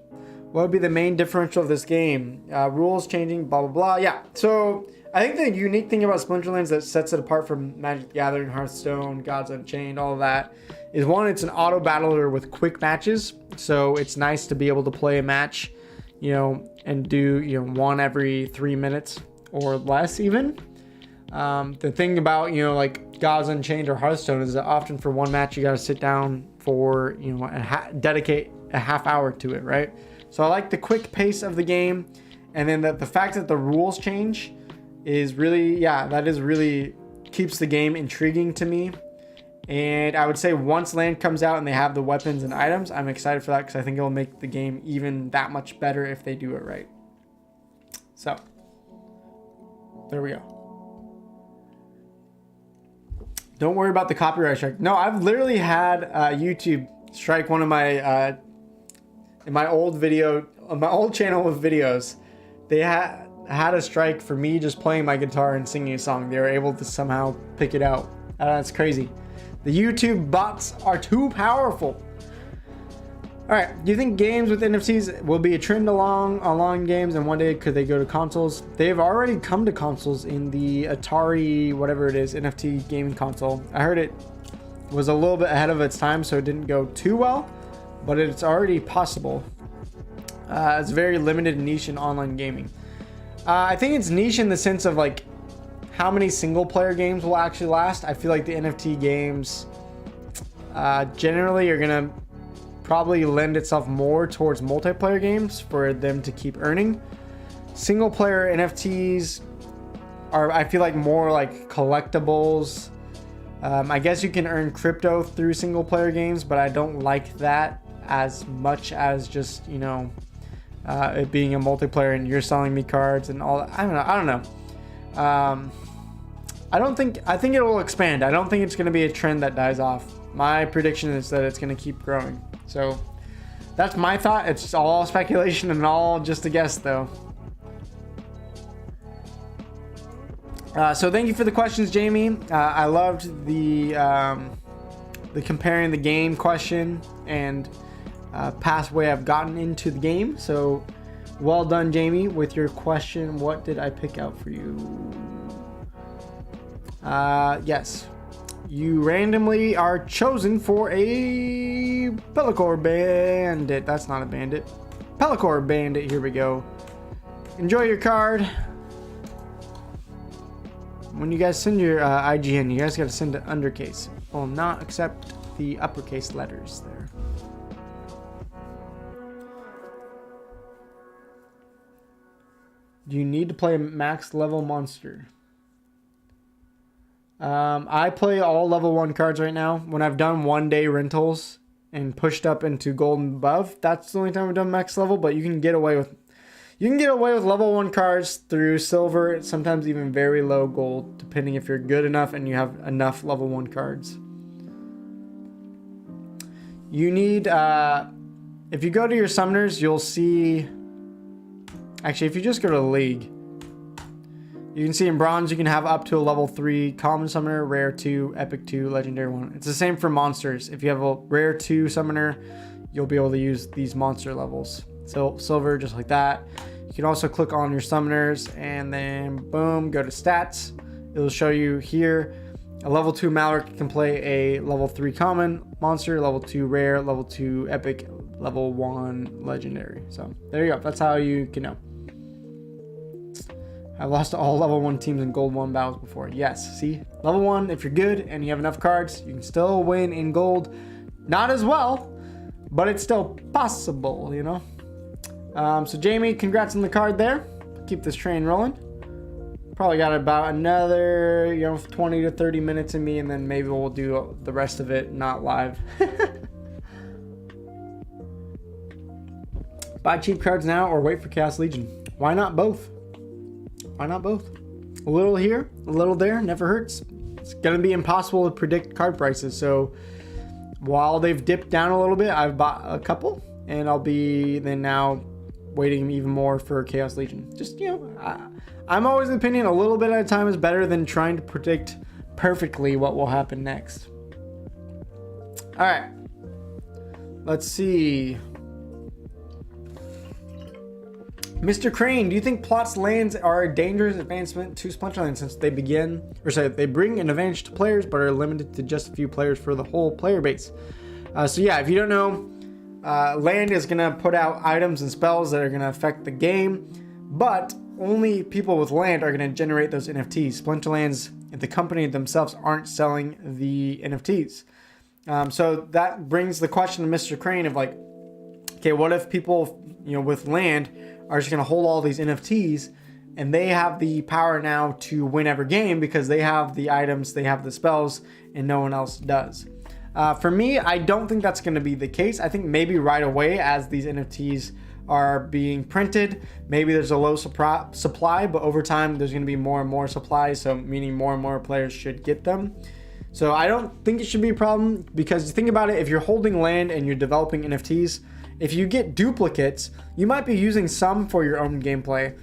what would be the main differential of this game? Rules changing, blah, blah, blah. Yeah, so I think the unique thing about Splinterlands that sets it apart from Magic the Gathering, Hearthstone, Gods Unchained, all of that, is one, it's an auto battler with quick matches. So it's nice to be able to play a match, you know, and do, you know, one every 3 minutes or less even. The thing about, you know, like Gods Unchained or Hearthstone is that often for one match you got to sit down for, you know, dedicate a half hour to it, right? So I like the quick pace of the game, and then the fact that the rules change is really, yeah, that is really keeps the game intriguing to me. And I would say once land comes out and they have the weapons and items, I'm excited for that because I think it'll make the game even that much better if they do it right. So there we go. Don't worry about the copyright strike. No, I've literally had YouTube strike one of my in my old video, on my old channel of videos. They had a strike for me just playing my guitar and singing a song. They were able to somehow pick it out. That's crazy. The YouTube bots are too powerful. All right, do you think games with NFTs will be a trend along games, and one day could they go to consoles? They've already come to consoles in the Atari, whatever it is, NFT gaming console. I heard it was a little bit ahead of its time, so it didn't go too well, but it's already possible. It's very limited niche in online gaming. I think it's niche in the sense of like how many single player games will actually last. I feel like the NFT games generally are gonna probably lend itself more towards multiplayer games for them to keep earning. Single player NFTs are, I feel like, more like collectibles. I guess you can earn crypto through single player games, but I don't like that as much as just, you know, it being a multiplayer and you're selling me cards and all that. I don't know. I think it will expand. I don't think it's going to be a trend that dies off. My prediction is that it's going to keep growing. So that's my thought. It's all speculation and all just a guess, though. So thank you for the questions, Jamie. I loved the comparing the game question and past way I've gotten into the game. So well done, Jamie, with your question. What did I pick out for you? Yes. You randomly are chosen for a Pelacor Bandit. That's not a bandit. Pelacor Bandit. Here we go. Enjoy your card. When you guys send your IGN, you guys got to send it undercase. Will not accept the uppercase letters there. Do you need to play a max level monster? I play all level 1 cards right now. When I've done 1 day rentals and pushed up into gold and above, that's the only time I've done max level. But you can get away with level 1 cards through silver, sometimes even very low gold, depending if you're good enough and you have enough level 1 cards. You need if you go to your summoners, you'll see, actually, if you just go to the league, you can see in bronze you can have up to a level 3 common summoner, rare 2, epic 2, legendary 1. It's the same for monsters. If you have a rare 2 summoner, you'll be able to use these monster levels. So silver, just like that. You can also click on your summoners and then boom, go to stats. It'll show you here a level 2 Malric can play a level 3 common monster, level 2 rare, level 2 epic, level 1 legendary. So there you go. That's how you can know. I've lost to all level 1 teams in gold 1 battles before. Yes, see? Level 1, if you're good and you have enough cards, you can still win in gold. Not as well, but it's still possible, you know? So Jamie, congrats on the card there. Keep this train rolling. Probably got about another, 20 to 30 minutes in me, and then maybe we'll do the rest of it not live. Buy cheap cards now or wait for Chaos Legion. Why not both? Why not both? A little here, a little there, never hurts. It's gonna be impossible to predict card prices, so while they've dipped down a little bit, I've bought a couple, and I'll be then now waiting even more for Chaos Legion. Just, I'm always of the opinion a little bit at a time is better than trying to predict perfectly what will happen next. All right, let's see. Mr. Crane, do you think Plot's lands are a dangerous advancement to Splinterlands since they bring an advantage to players but are limited to just a few players for the whole player base? So yeah, if you don't know, land is going to put out items and spells that are going to affect the game, but only people with land are going to generate those NFTs. Splinterlands, the company themselves, aren't selling the NFTs. So that brings the question to Mr. Crane of like, okay, what if people, with land are just going to hold all these NFTs and they have the power now to win every game because they have the items, they have the spells, and no one else does. For me, I don't think that's going to be the case. I think maybe right away as these NFTs are being printed, maybe there's a low supply, but over time there's going to be more and more supply, so meaning more and more players should get them. So I don't think it should be a problem, because think about it, if you're holding land and you're developing NFTs, if you get duplicates, you might be using some for your own gameplay,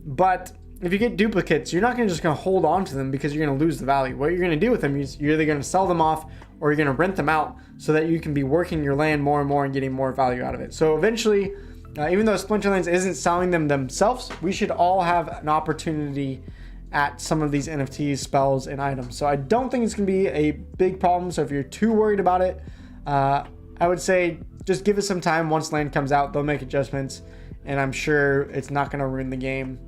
but if you get duplicates, you're not just going to hold on to them because you're going to lose the value. What you're going to do with them is you're either going to sell them off or you're going to rent them out so that you can be working your land more and more and getting more value out of it. So eventually, even though Splinterlands isn't selling them themselves, we should all have an opportunity at some of these NFTs, spells, and items. So I don't think it's going to be a big problem. So if you're too worried about it, I would say just give it some time. Once land comes out, they'll make adjustments, and I'm sure it's not going to ruin the game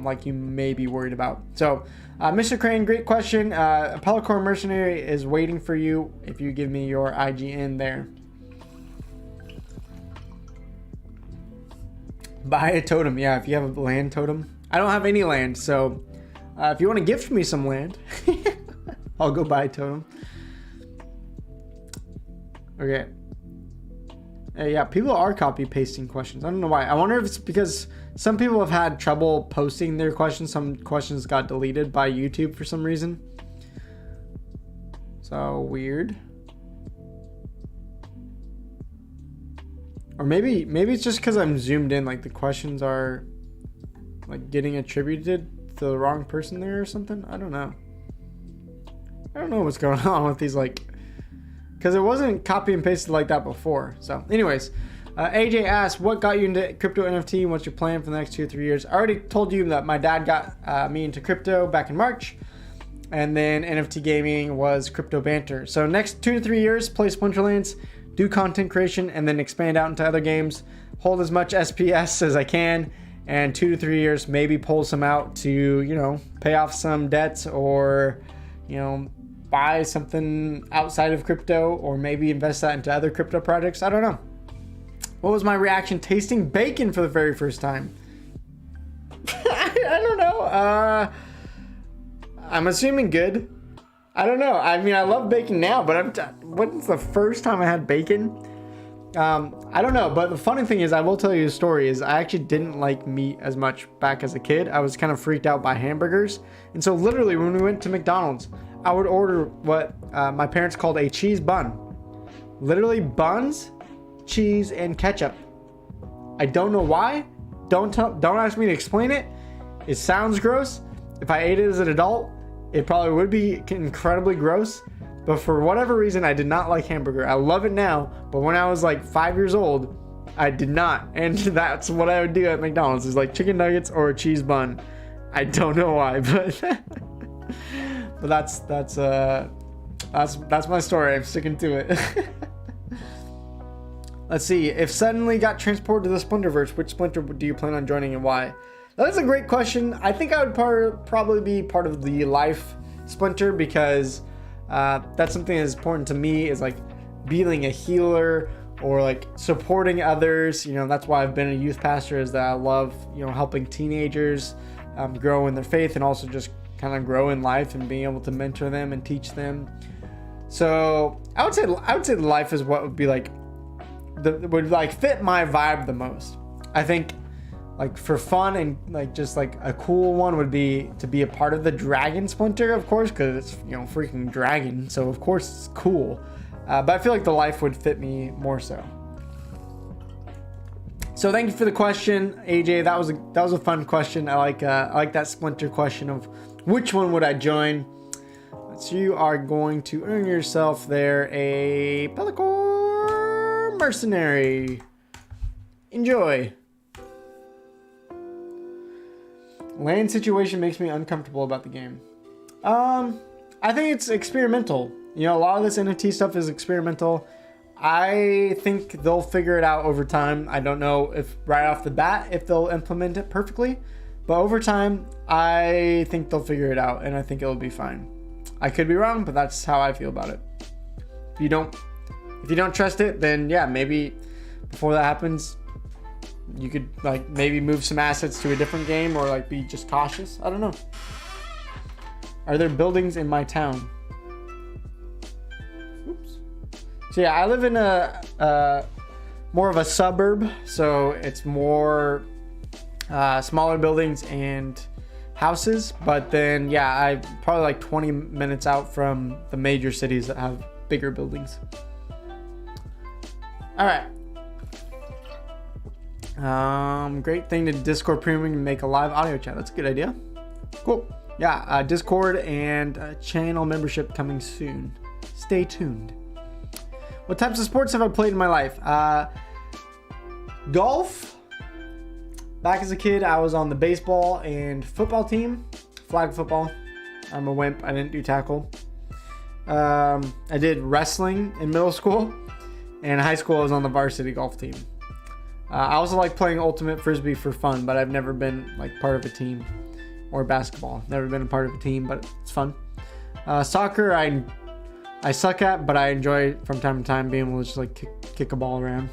like you may be worried about. So Mr. Crane, great question. Pellicore Mercenary is waiting for you if you give me your IGN there. Buy a totem. Yeah, if you have a land totem. I don't have any land, so if you want to gift me some land, I'll go buy a totem. Okay. Yeah, people are copy pasting questions. I don't know why. I wonder if it's because some people have had trouble posting their questions. Some questions got deleted by YouTube for some reason. So weird. Or maybe it's just because I'm zoomed in, like the questions are like getting attributed to the wrong person there or something. I don't know. I don't know what's going on with these, like, because it wasn't copy and pasted like that before. So anyways, AJ asked, what got you into crypto NFT? What's your plan for the next 2 or 3 years? I already told you that my dad got me into crypto back in March, and then NFT gaming was crypto banter. So next 2 to 3 years, play Splinterlands, do content creation, and then expand out into other games, hold as much SPS as I can, and 2 to 3 years, maybe pull some out to, pay off some debts, or, buy something outside of crypto, or maybe invest that into other crypto projects. I don't know. What was my reaction tasting bacon for the very first time? I don't know. I'm assuming good. I don't know. I mean, I love bacon now, but when's the first time I had bacon? I don't know. But the funny thing is, I will tell you a story, is I actually didn't like meat as much back as a kid. I was kind of freaked out by hamburgers. And so literally when we went to McDonald's, I would order what my parents called a cheese bun. Literally buns, cheese, and ketchup. I don't know why. Don't ask me to explain it. It sounds gross. If I ate it as an adult, it probably would be incredibly gross. But for whatever reason, I did not like hamburger. I love it now, but when I was like 5 years old, I did not. And that's what I would do at McDonald's, is like chicken nuggets or a cheese bun. I don't know why, but but that's my story. I'm sticking to it. Let's see. If suddenly got transported to the Splinterverse, which Splinter do you plan on joining and why? That's a great question. I think I would probably be part of the life splinter because that's something that's important to me, is like being a healer or like supporting others. You know, that's why I've been a youth pastor, is that I love, you know, helping teenagers grow in their faith and also just kind of grow in life and being able to mentor them and teach them. So I would say life is what would be like would like fit my vibe the most. I think like for fun and like just like a cool one would be to be a part of the dragon splinter, of course, because it's, you know, freaking dragon, so of course it's cool. But I feel like the life would fit me more so. So thank you for the question, AJ. That was a fun question. I like that splinter question of which one would I join. So you are going to earn yourself there a Pellicor Mercenary. Enjoy. Land situation makes me uncomfortable about the game. I think it's experimental. You know, a lot of this NFT stuff is experimental. I think they'll figure it out over time. I don't know if right off the bat if they'll implement it perfectly, but over time, I think they'll figure it out, and I think it'll be fine. I could be wrong, but that's how I feel about it. If you don't trust it, then yeah, maybe before that happens, you could like maybe move some assets to a different game or like be just cautious. I don't know. Are there buildings in my town? Oops. So yeah, I live in a more of a suburb, so it's more smaller buildings and houses, but then yeah, I'm probably like 20 minutes out from the major cities that have bigger buildings. All right. Great thing to Discord Premium to make a live audio chat. That's a good idea. Cool. Yeah, Discord and channel membership coming soon. Stay tuned. What types of sports have I played in my life? Golf. Back as a kid, I was on the baseball and football team. Flag football. I'm a wimp. I didn't do tackle. I did wrestling in middle school. And in high school, I was on the varsity golf team. I also like playing ultimate frisbee for fun, but I've never been like part of a team. Or basketball. Never been a part of a team, but it's fun. Soccer, I suck at, but I enjoy from time to time being able to just like kick a ball around.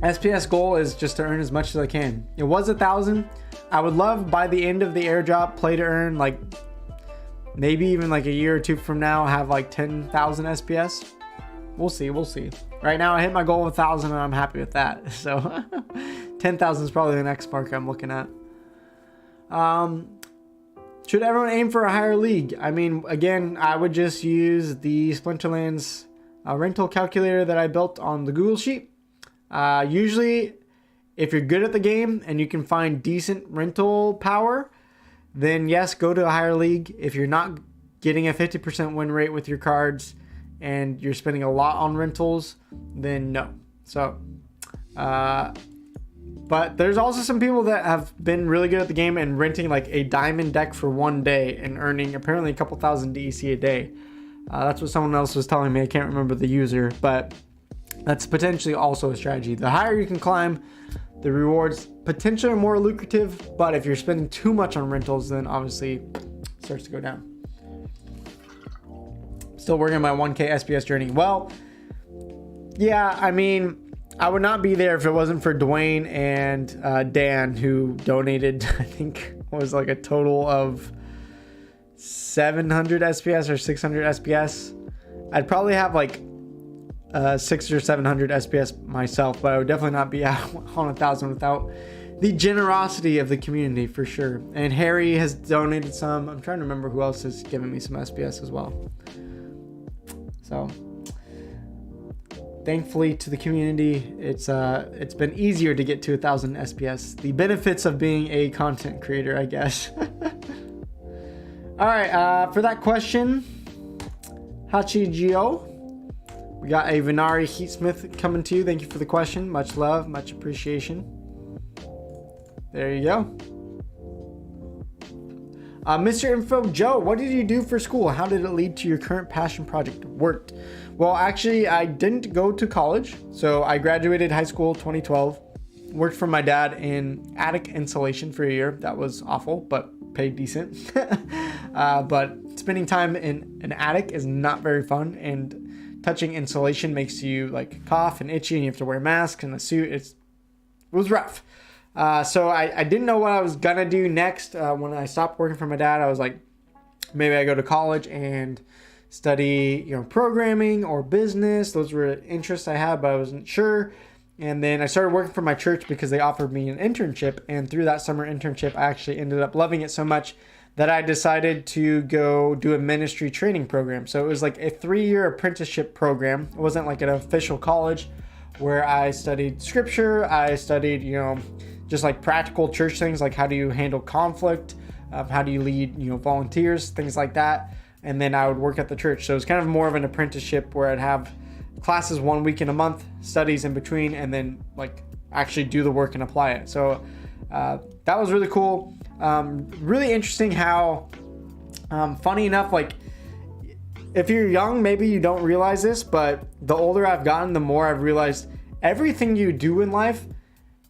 SPS goal is just to earn as much as I can. It was 1,000. I would love by the end of the airdrop play to earn, like maybe even like a year or two from now, have like 10,000 SPS. We'll see. Right now I hit my goal of 1,000 and I'm happy with that. So 10,000 is probably the next mark I'm looking at. Should everyone aim for a higher league? I mean, again, I would just use the Splinterlands rental calculator that I built on the Google Sheet. Usually, if you're good at the game and you can find decent rental power, then yes, go to a higher league. If you're not getting a 50% win rate with your cards and you're spending a lot on rentals, then no. So, but there's also some people that have been really good at the game and renting like a diamond deck for one day and earning apparently a couple thousand DEC a day. That's what someone else was telling me. I can't remember the user, but that's potentially also a strategy. The higher you can climb, the rewards potentially are more lucrative, but if you're spending too much on rentals, then obviously it starts to go down. Still working on my 1K SPS journey. Well, yeah, I mean, I would not be there if it wasn't for Dwayne and Dan, who donated, I think it was like a total of 700 SPS or 600 SPS. I'd probably have like 600 or 700 SPS myself, but I would definitely not be out on 1,000 without the generosity of the community for sure. And Harry has donated some. I'm trying to remember who else has given me some SPS as well. So thankfully to the community, it's been easier to get to 1,000 SPS. The benefits of being a content creator, I guess. All right, for that question, Hachigio, we got a Venari Heatsmith coming to you. Thank you for the question. Much love, much appreciation. There you go. Mr. Info Joe, what did you do for school? How did it lead to your current passion project? Worked. Well, actually, I didn't go to college. So I graduated high school 2012 worked for my dad in attic insulation for a year. That was awful, but paid decent. But spending time in an attic is not very fun, and touching insulation makes you like cough and itchy, and you have to wear masks and a suit. It was rough. So I didn't know what I was gonna do next. When I stopped working for my dad, I was like, maybe I go to college and study, programming or business. Those were interests I had, but I wasn't sure. And then I started working for my church because they offered me an internship. And through that summer internship, I actually ended up loving it so much that I decided to go do a ministry training program. So it was like a 3-year apprenticeship program. It wasn't like an official college, where I studied scripture. I studied, just like practical church things, like how do you handle conflict, how do you lead, volunteers, things like that. And then I would work at the church. So it was kind of more of an apprenticeship where I'd have classes 1 week in a month, studies in between, and then like actually do the work and apply it. So that was really cool. Really interesting how, funny enough, like if you're young, maybe you don't realize this, but the older I've gotten, the more I've realized everything you do in life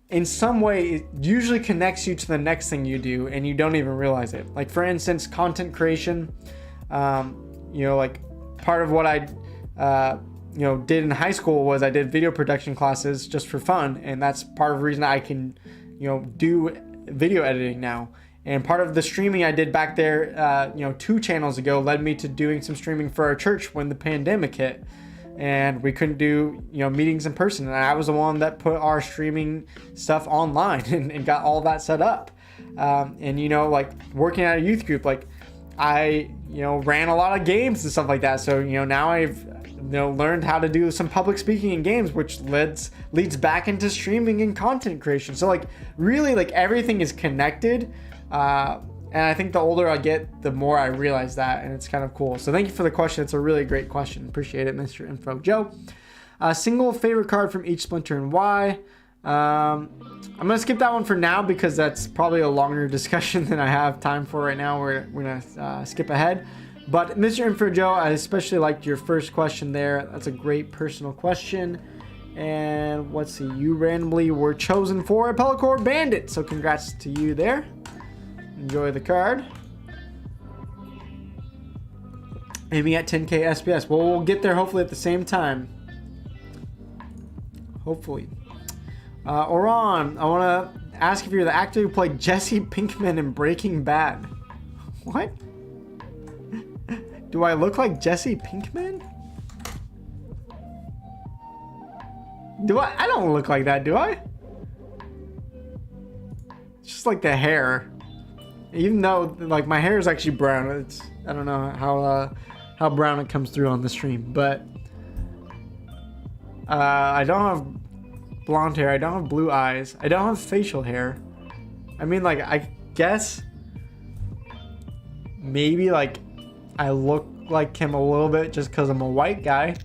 in some way it usually connects you to the next thing you do, and you don't even realize it. Like for instance, content creation, like part of what I did in high school was I did video production classes just for fun, and that's part of the reason I can do video editing now. And part of the streaming I did back there 2 channels ago led me to doing some streaming for our church when the pandemic hit and we couldn't do meetings in person, and I was the one that put our streaming stuff online and got all that set up. And like working at a youth group, like I ran a lot of games and stuff like that. So now I've learned how to do some public speaking in games, which leads back into streaming and content creation. So like really, like everything is connected. And I think the older I get, the more I realize that, and it's kind of cool. So thank you for the question. It's a really great question. Appreciate it, Mr. Info Joe. Single favorite card from each splinter and why? I'm gonna skip that one for now because that's probably a longer discussion than I have time for right now. We're gonna skip ahead. But Mr. Info Joe, I especially liked your first question there. That's a great personal question. And let's see, you randomly were chosen for a Pellicor Bandit. So congrats to you there. Enjoy the card. Aiming at 10K SPS. Well, we'll get there hopefully at the same time. Hopefully. Oran, I want to ask if you're the actor who played Jesse Pinkman in Breaking Bad. What? Do I look like Jesse Pinkman? Do I? I don't look like that, do I? It's just like the hair. Even though like my hair is actually brown, I don't know how brown it comes through on the stream, but I don't have blonde hair, I don't have blue eyes, I don't have facial hair. I mean, like I guess maybe like I look like him a little bit just because I'm a white guy.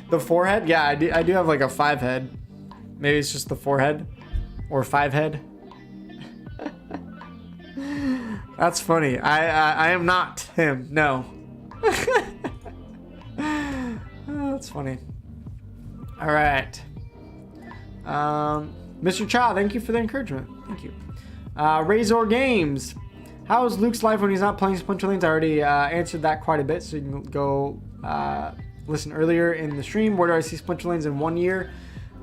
The forehead, yeah, I do have like a 5 head. Maybe it's just the forehead or 5 head. That's funny. I am not him. No. Oh, that's funny. All right. Mr. Cha, thank you for the encouragement. Thank you. Razor Games. How is Luke's life when he's not playing Splinterlands? I already answered that quite a bit, so you can go listen earlier in the stream. Where do I see Splinterlands in 1 year?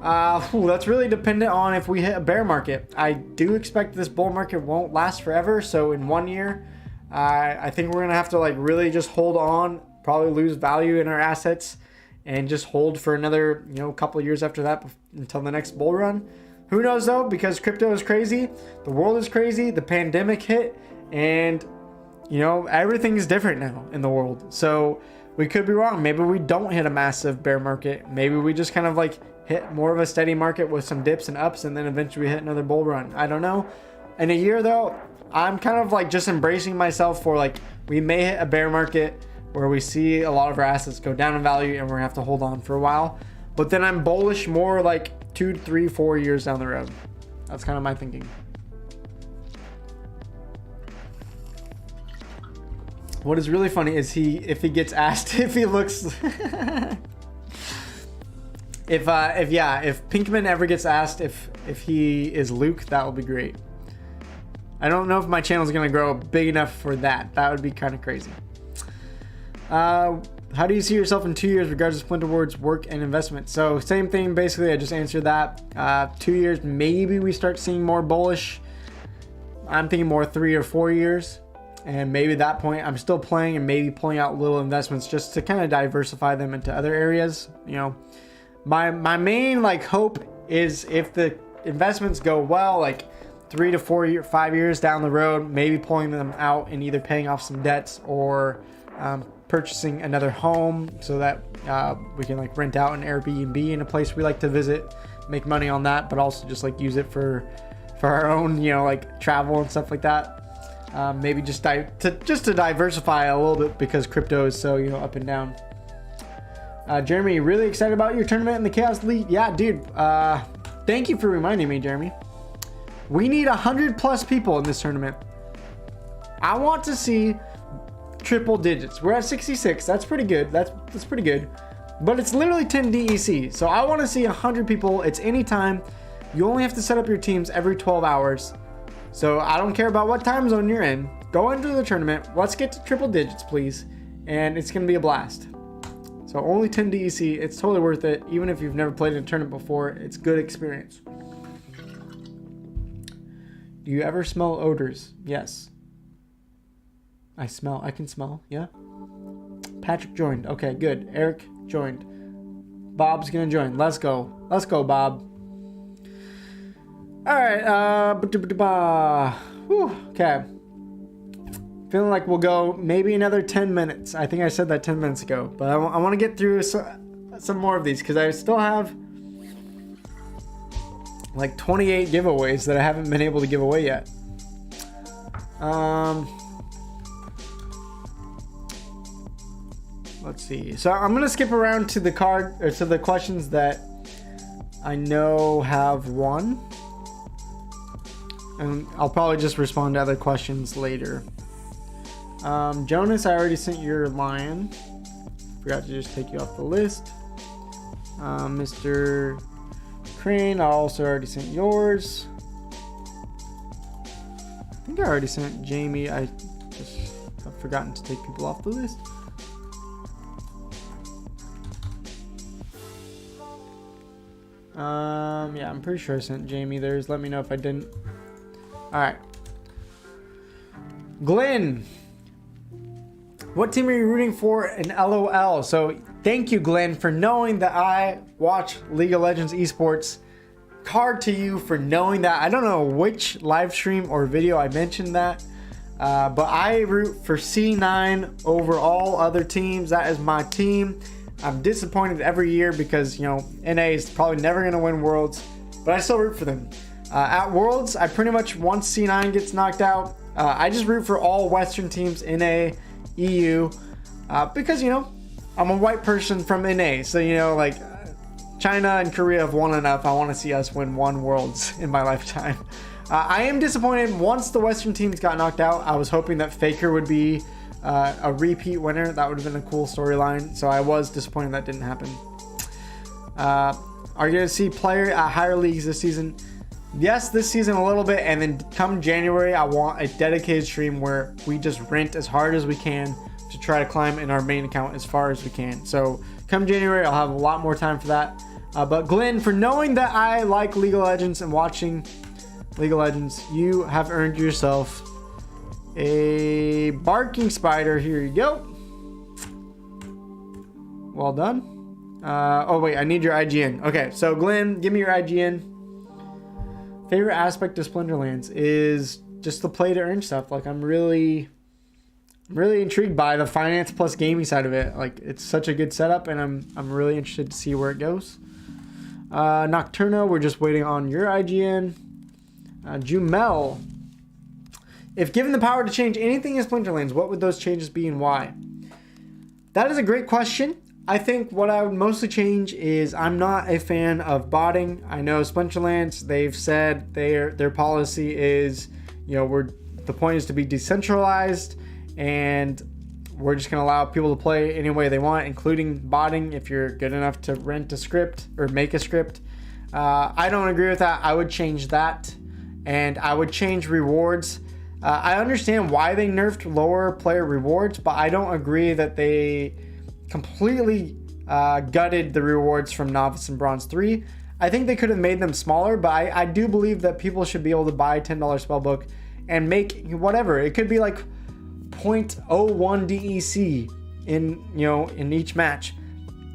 That's really dependent on if we hit a bear market. I do expect this bull market won't last forever, so in 1 year, I think we're gonna have to like really just hold on, probably lose value in our assets, and just hold for another couple of years after that until the next bull run. Who knows though? Because crypto is crazy, the world is crazy, the pandemic hit, and everything is different now in the world. So we could be wrong. Maybe we don't hit a massive bear market. Maybe we just kind of like hit more of a steady market with some dips and ups, and then eventually we hit another bull run. I don't know. In a year though, I'm kind of like just embracing myself for like we may hit a bear market where we see a lot of our assets go down in value and we're gonna have to hold on for a while. But then I'm bullish more like 2, 3, 4 years down the road. That's kind of my thinking. What is really funny is if he gets asked if he looks If Pinkman ever gets asked if he is Luke, that would be great. I don't know if my channel is going to grow big enough for that. That would be kind of crazy. How do you see yourself in 2 years regards to Splinter Ward's work and investment? So same thing, basically. I just answered that. 2 years, maybe we start seeing more bullish. I'm thinking more 3 or 4 years. And maybe at that point, I'm still playing and maybe pulling out little investments just to kind of diversify them into other areas. You know, my main hope is if the investments go well, 3 to 5 years down the road, maybe pulling them out and either paying off some debts or purchasing another home so that we can rent out an Airbnb in a place we like to visit, make money on that, but also just use it for our own, travel and stuff like that. Maybe just to diversify a little bit because crypto is so up and down. Jeremy, really excited about your tournament in the Chaos League? Yeah, dude. Thank you for reminding me, Jeremy. We need 100+ people in this tournament. I want to see triple digits. We're at 66. That's pretty good. That's pretty good. But it's literally 10 DEC. So I want to see 100 people. It's anytime. You only have to set up your teams every 12 hours. So I don't care about what time zone you're in. Go into the tournament. Let's get to triple digits, please. And it's going to be a blast. So only 10 DEC. It's totally worth it. Even if you've never played in a tournament before, it's good experience. Do you ever smell odors? Yes. I can smell. Yeah. Patrick joined. Okay, good. Eric joined. Bob's gonna join. Let's go. Let's go, Bob. All right. Okay. Feeling like we'll go maybe another 10 minutes. I think I said that 10 minutes ago, but I want to get through some more of these because I still have 28 giveaways that I haven't been able to give away yet. Let's see. So I'm gonna skip around to the questions that I know have won, and I'll probably just respond to other questions later. Jonas, I already sent your lion. Forgot to just take you off the list. Mr. Crane, I also already sent yours. I think I already sent Jamie. I've forgotten to take people off the list. Yeah, I'm pretty sure I sent Jamie theirs. Let me know if I didn't. All right. Glenn, what team are you rooting for in LOL? So thank you, Glenn, for knowing that I watch League of Legends Esports. Card to you for knowing that. I don't know which live stream or video I mentioned that, but I root for C9 over all other teams. That is my team. I'm disappointed every year because, NA is probably never going to win Worlds, but I still root for them. At Worlds, I pretty much, once C9 gets knocked out, I just root for all Western teams, NA, EU, because, I'm a white person from NA, so, China and Korea have won enough. I want to see us win one Worlds in my lifetime. I am disappointed once the Western teams got knocked out. I was hoping that Faker would be a repeat winner. That would have been a cool storyline. So I was disappointed that didn't happen. Are you going to see player at higher leagues this season? Yes, this season a little bit. And then come January, I want a dedicated stream where we just rent as hard as we can to try to climb in our main account as far as we can. So come January, I'll have a lot more time for that. But Glenn, for knowing that I like League of Legends and watching League of Legends, you have earned yourself a barking spider. Here you go. Well done. Oh wait, I need your IGN. Okay, so Glenn, give me your IGN. Favorite aspect of Splinterlands is just the play to earn stuff. I'm really intrigued by the finance plus gaming side of it. It's such a good setup, and I'm really interested to see where it goes. Nocturno, we're just waiting on your IGN. Jumel, if given the power to change anything in Splinterlands, what would those changes be and why? That is a great question. I think what I would mostly change is I'm not a fan of botting. I know Splinterlands, they've said their policy is, the point is to be decentralized, and we're just going to allow people to play any way they want, including botting if you're good enough to rent a script or make a script. I don't agree with that. I would change that, and I would change rewards. I understand why they nerfed lower player rewards, but I don't agree that they completely gutted the rewards from Novice and Bronze 3. I think they could have made them smaller, but I do believe that people should be able to buy $10 spellbook and make whatever. It could be like 0.01 DEC in each match,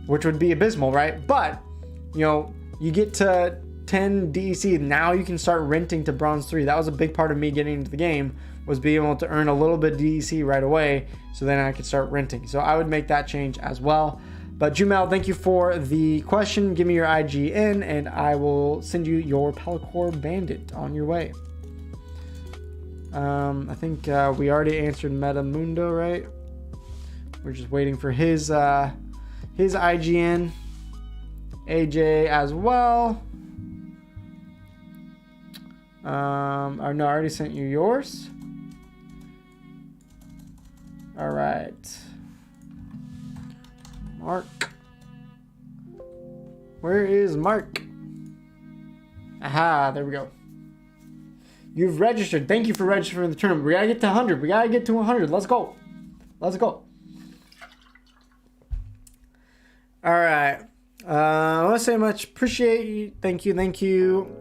which would be abysmal, right? But you get to 10 DEC, now you can start renting to Bronze 3. That was a big part of me getting into the game, was being able to earn a little bit of DEC right away, so then I could start renting. So I would make that change as well. But Jumel, thank you for the question. Give me your IGN and I will send you your Pelacor Bandit on your way. I think we already answered Metamundo, right? We're just waiting for his IGN. AJ as well. No, I already sent you yours. All right. Mark. Where is Mark? Aha, there we go. You've registered. Thank you for registering for the tournament. We gotta get to 100. We gotta get to 100. Let's go. Let's go. All right. I want to say much appreciate you. Thank you. Thank you.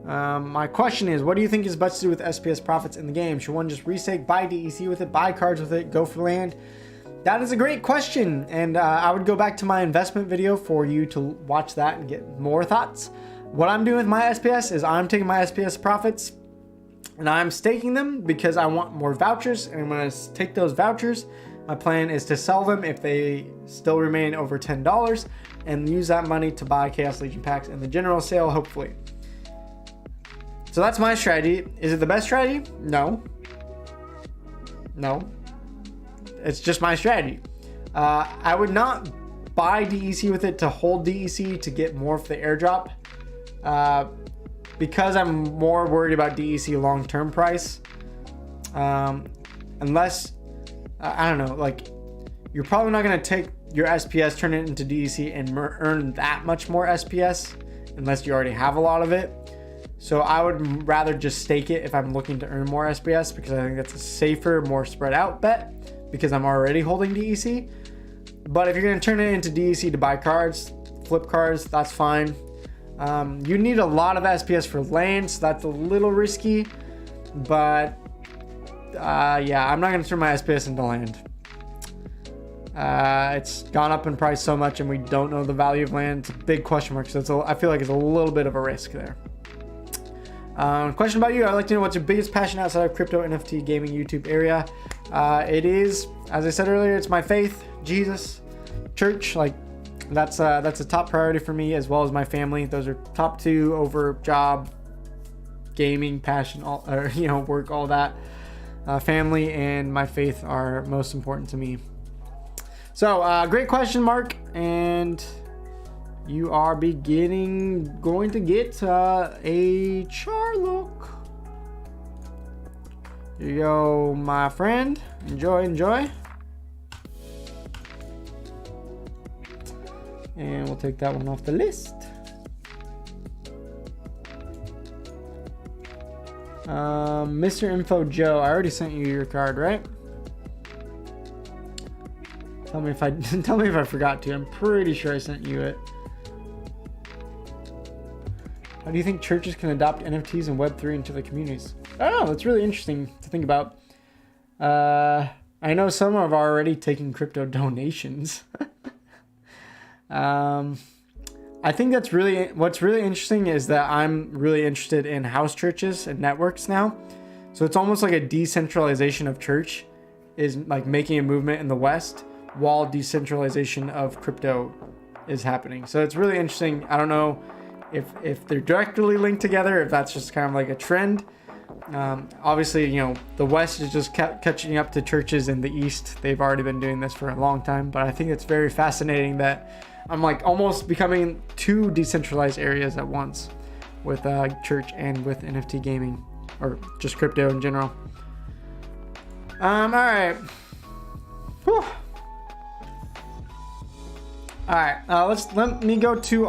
My question is, what do you think is best to do with SPS profits in the game? Should one just restake, buy DEC with it, buy cards with it, go for land? That is a great question, and I would go back to my investment video for you to watch that and get more thoughts. What I'm doing with my SPS is I'm taking my SPS profits and I'm staking them because I want more vouchers, and I'm going to take those vouchers. My plan is to sell them if they still remain over $10 and use that money to buy Chaos Legion packs in the general sale, hopefully. So that's my strategy. Is it the best strategy? No. No. It's just my strategy. I would not buy DEC with it to hold DEC to get more of the airdrop. Because I'm more worried about DEC long-term price. Unless, I don't know, like, you're probably not going to take your SPS, turn it into DEC, and earn that much more SPS unless you already have a lot of it. So I would rather just stake it if I'm looking to earn more SPS, because I think that's a safer, more spread out bet because I'm already holding DEC. But if you're going to turn it into DEC to buy cards, flip cards, that's fine. You need a lot of SPS for land, so that's a little risky. But yeah, I'm not going to turn my SPS into land. It's gone up in price so much and we don't know the value of land. It's a big question mark, so I feel like it's a little bit of a risk there. Question about you. I'd like to know what's your biggest passion outside of crypto, NFT, gaming, YouTube area. It is, as I said earlier, it's my faith, Jesus, church. Like that's a top priority for me, as well as my family. Those are top two over job, gaming, passion, all, or, work, all that. Family and my faith are most important to me. So great question, Mark, and you are going to get a Charlock. Here you go, my friend. Enjoy. And we'll take that one off the list. Mr. Info Joe, I already sent you your card, right? Tell me if I forgot to. I'm pretty sure I sent you it. How do you think churches can adopt NFTs and Web3 into the communities? Oh, that's really interesting to think about. I know some are already taking crypto donations. I think what's really interesting is that I'm really interested in house churches and networks now. So it's almost like a decentralization of church is like making a movement in the West while decentralization of crypto is happening. So it's really interesting. I don't know if they're directly linked together, if that's just kind of like a trend. Obviously, the West is just catching up to churches in the East. They've already been doing this for a long time, but I think it's very fascinating that I'm like almost becoming two decentralized areas at once with church and with NFT gaming, or just crypto in general. All right. Whew. All right, let me go to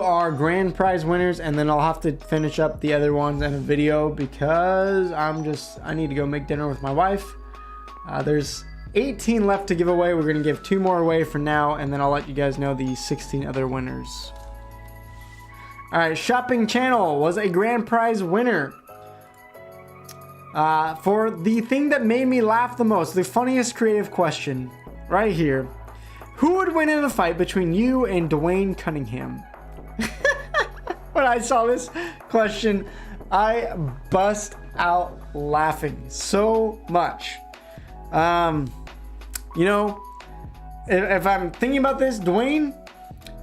our grand prize winners, and then I'll have to finish up the other ones in a video because I need to go make dinner with my wife. There's 18 left to give away. We're gonna give 2 more away for now, and then I'll let you guys know the 16 other winners. All right, Shopping Channel was a grand prize winner. For the thing that made me laugh the most, the funniest creative question right here. Who would win in a fight between you and Dwayne Cunningham? When I saw this question, I bust out laughing so much. You know, if I'm thinking about this, Dwayne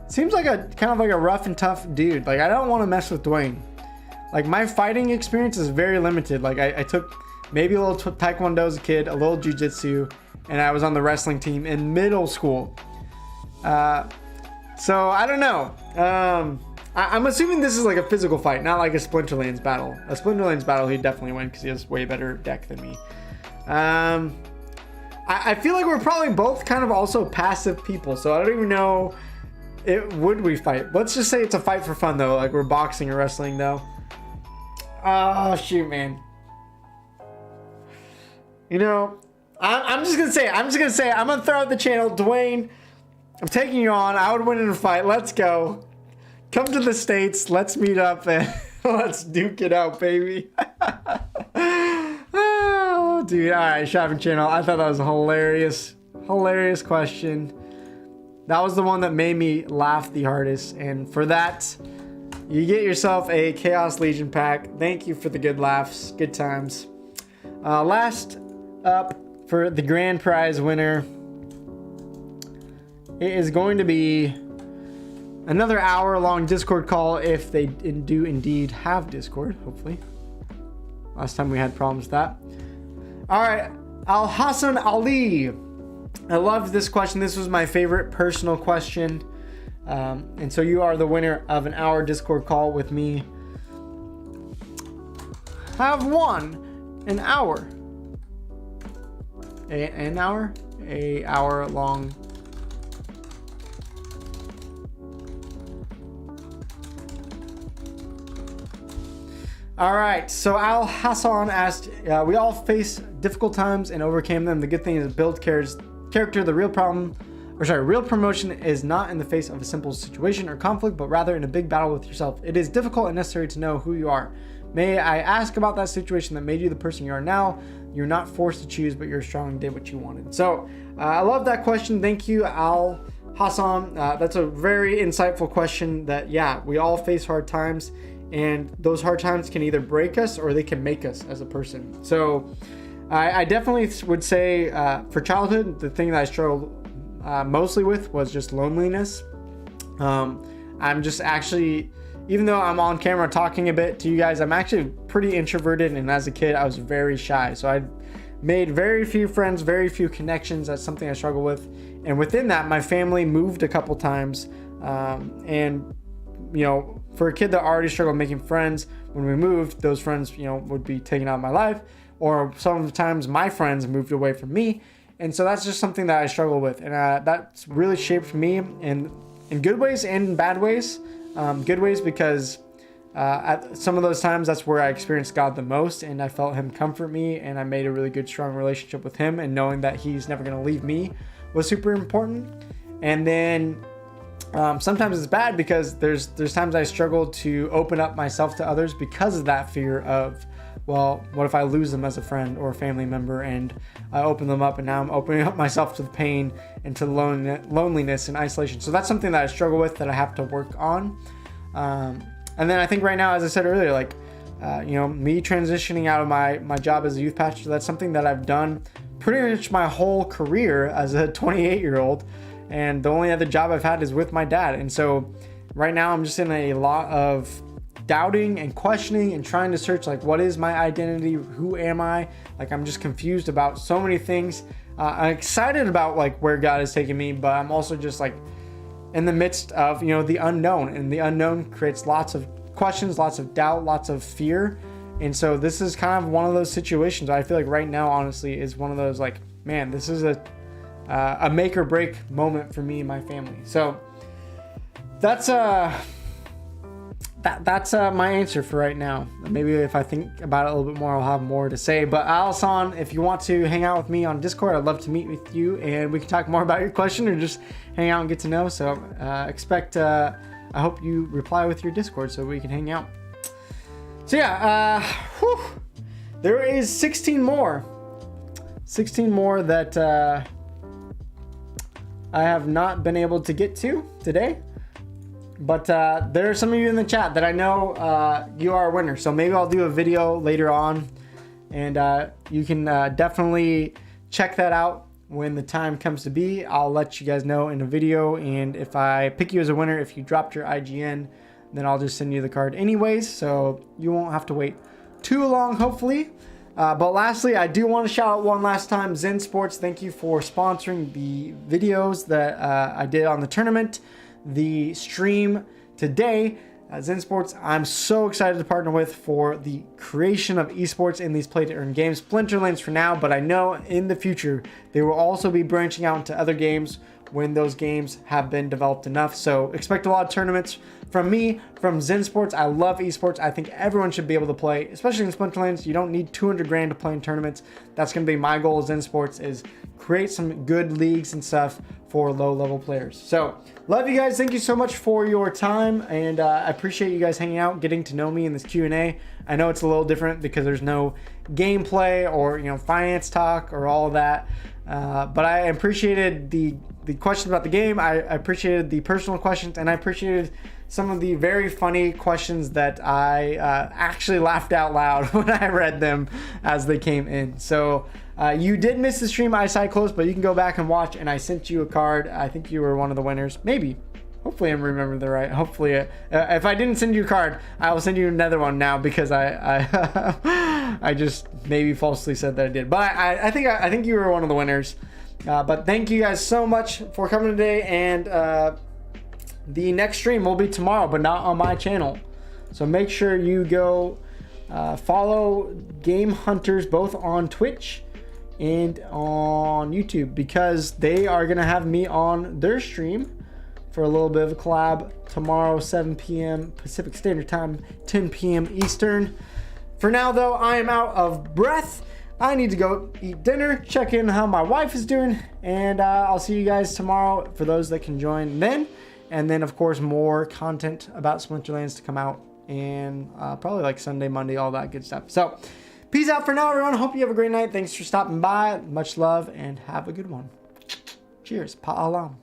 seems like a kind of like a rough and tough dude. Like, I don't want to mess with Dwayne. Like, my fighting experience is very limited. Like, I took maybe a little taekwondo as a kid, a little jiu-jitsu, and I was on the wrestling team in middle school. So I don't know. I'm assuming this is like a physical fight, not like a Splinterlands battle. A Splinterlands battle, he'd definitely win because he has way better deck than me. I feel like we're probably both kind of also passive people, so I don't even know. Would we fight? Let's just say it's a fight for fun though, like we're boxing or wrestling though. Oh shoot, man. You know, I'm just gonna say, I'm gonna throw out the channel, Dwayne. I'm taking you on. I would win in a fight. Let's go. Come to the States. Let's meet up and let's duke it out, baby. Oh, dude. All right, Shopping Channel. I thought that was a hilarious question. That was the one that made me laugh the hardest. And for that, you get yourself a Chaos Legion pack. Thank you for the good laughs. Good times. Last up for the grand prize winner, it is going to be another hour-long Discord call if they do indeed have Discord, hopefully. Last time we had problems with that. All right, Al Hassan Ali. I loved this question. This was my favorite personal question. And so you are the winner of an hour Discord call with me. Have won an hour. An hour? A hour long. All right, so Al Hassan asked, we all face difficult times and overcame them. The good thing is build character. The real promotion is not in the face of a simple situation or conflict, but rather in a big battle with yourself. It is difficult and necessary to know who you are. May I ask about that situation that made you the person you are now? You're not forced to choose, but you're strong and did what you wanted. So I love that question. Thank you, Al Hassan. That's a very insightful question that, yeah, we all face hard times. And those hard times can either break us or they can make us as a person. So I definitely would say for childhood, the thing that I struggled mostly with was just loneliness. I'm just actually, even though I'm on camera talking a bit to you guys, I'm actually pretty introverted. And as a kid, I was very shy. So I made very few friends, very few connections. That's something I struggle with. And within that, my family moved a couple times. And, you know, for a kid that already struggled making friends, when we moved, those friends, you know, would be taken out of my life, or sometimes my friends moved away from me. And so that's just something that I struggle with. And that's really shaped me in good ways and in bad ways. Good ways because at some of those times, that's where I experienced God the most, and I felt him comfort me, and I made a really good, strong relationship with him, and knowing that he's never going to leave me was super important. And then sometimes it's bad because there's times I struggle to open up myself to others because of that fear of, well, what if I lose them as a friend or a family member, and I open them up and now I'm opening up myself to the pain and to the loneliness and isolation. So that's something that I struggle with, that I have to work on. And then I think right now, as I said earlier, like, you know, me transitioning out of my job as a youth pastor, that's something that I've done pretty much my whole career as a 28-year-old. And the only other job I've had is with my dad. And so right now I'm just in a lot of doubting and questioning and trying to search, like, what is my identity? Who am I? Like, I'm just confused about so many things. I'm excited about like where God is taking me, but I'm also just like in the midst of, you know, the unknown, and the unknown creates lots of questions, lots of doubt, lots of fear. And so this is kind of one of those situations I feel like right now, honestly, is one of those like man, this is a make or break moment for me and my family. So that's my answer for right now. Maybe if I think about it a little bit more, I'll have more to say. But Allison, if you want to hang out with me on Discord, I'd love to meet with you and we can talk more about your question or just hang out and get to know. So I hope you reply with your Discord so we can hang out. So yeah, there is 16 more that I have not been able to get to today. But there are some of you in the chat that I know you are a winner. So maybe I'll do a video later on. And you can definitely check that out when the time comes to be. I'll let you guys know in a video. And if I pick you as a winner, if you dropped your IGN, then I'll just send you the card anyways. So you won't have to wait too long, hopefully. But lastly, I do want to shout out one last time, ZenSports. Thank you for sponsoring the videos that I did on the tournament. The stream today, ZenSports, I'm so excited to partner with for the creation of esports in these play-to-earn games. Splinterlands for now, but I know in the future they will also be branching out into other games when those games have been developed enough. So expect a lot of tournaments from me, from ZenSports. I love esports. I think everyone should be able to play, especially in Splinterlands. You don't need 200 grand to play in tournaments. That's going to be my goal as ZenSports, is create some good leagues and stuff for low-level players. So love you guys. Thank you so much for your time, and I appreciate you guys hanging out, getting to know me in this Q&A. I know it's a little different because there's no gameplay or finance talk or all of that, but I appreciated the questions about the game. I appreciated the personal questions, and I appreciated some of the very funny questions that I actually laughed out loud when I read them as they came in. So you did miss the stream eyesight close, but you can go back and watch, and I sent you a card. I think you were one of the winners. Maybe. Hopefully I'm remembering the right. Hopefully, if I didn't send you a card, I will send you another one now because I just maybe falsely said that I did. But I think you were one of the winners. But thank you guys so much for coming today, and the next stream will be tomorrow, but not on my channel. So make sure you go follow Game Hunters both on Twitch and on YouTube, because they are gonna have me on their stream for a little bit of a collab tomorrow, 7 p.m. Pacific Standard Time, 10 p.m. Eastern. For now, though, I am out of breath. I need to go eat dinner, check in how my wife is doing, and I'll see you guys tomorrow for those that can join then. And then, of course, more content about Splinterlands to come out, and probably like Sunday, Monday, all that good stuff. So, peace out for now, everyone. Hope you have a great night. Thanks for stopping by. Much love, and have a good one. Cheers. Pa'alam.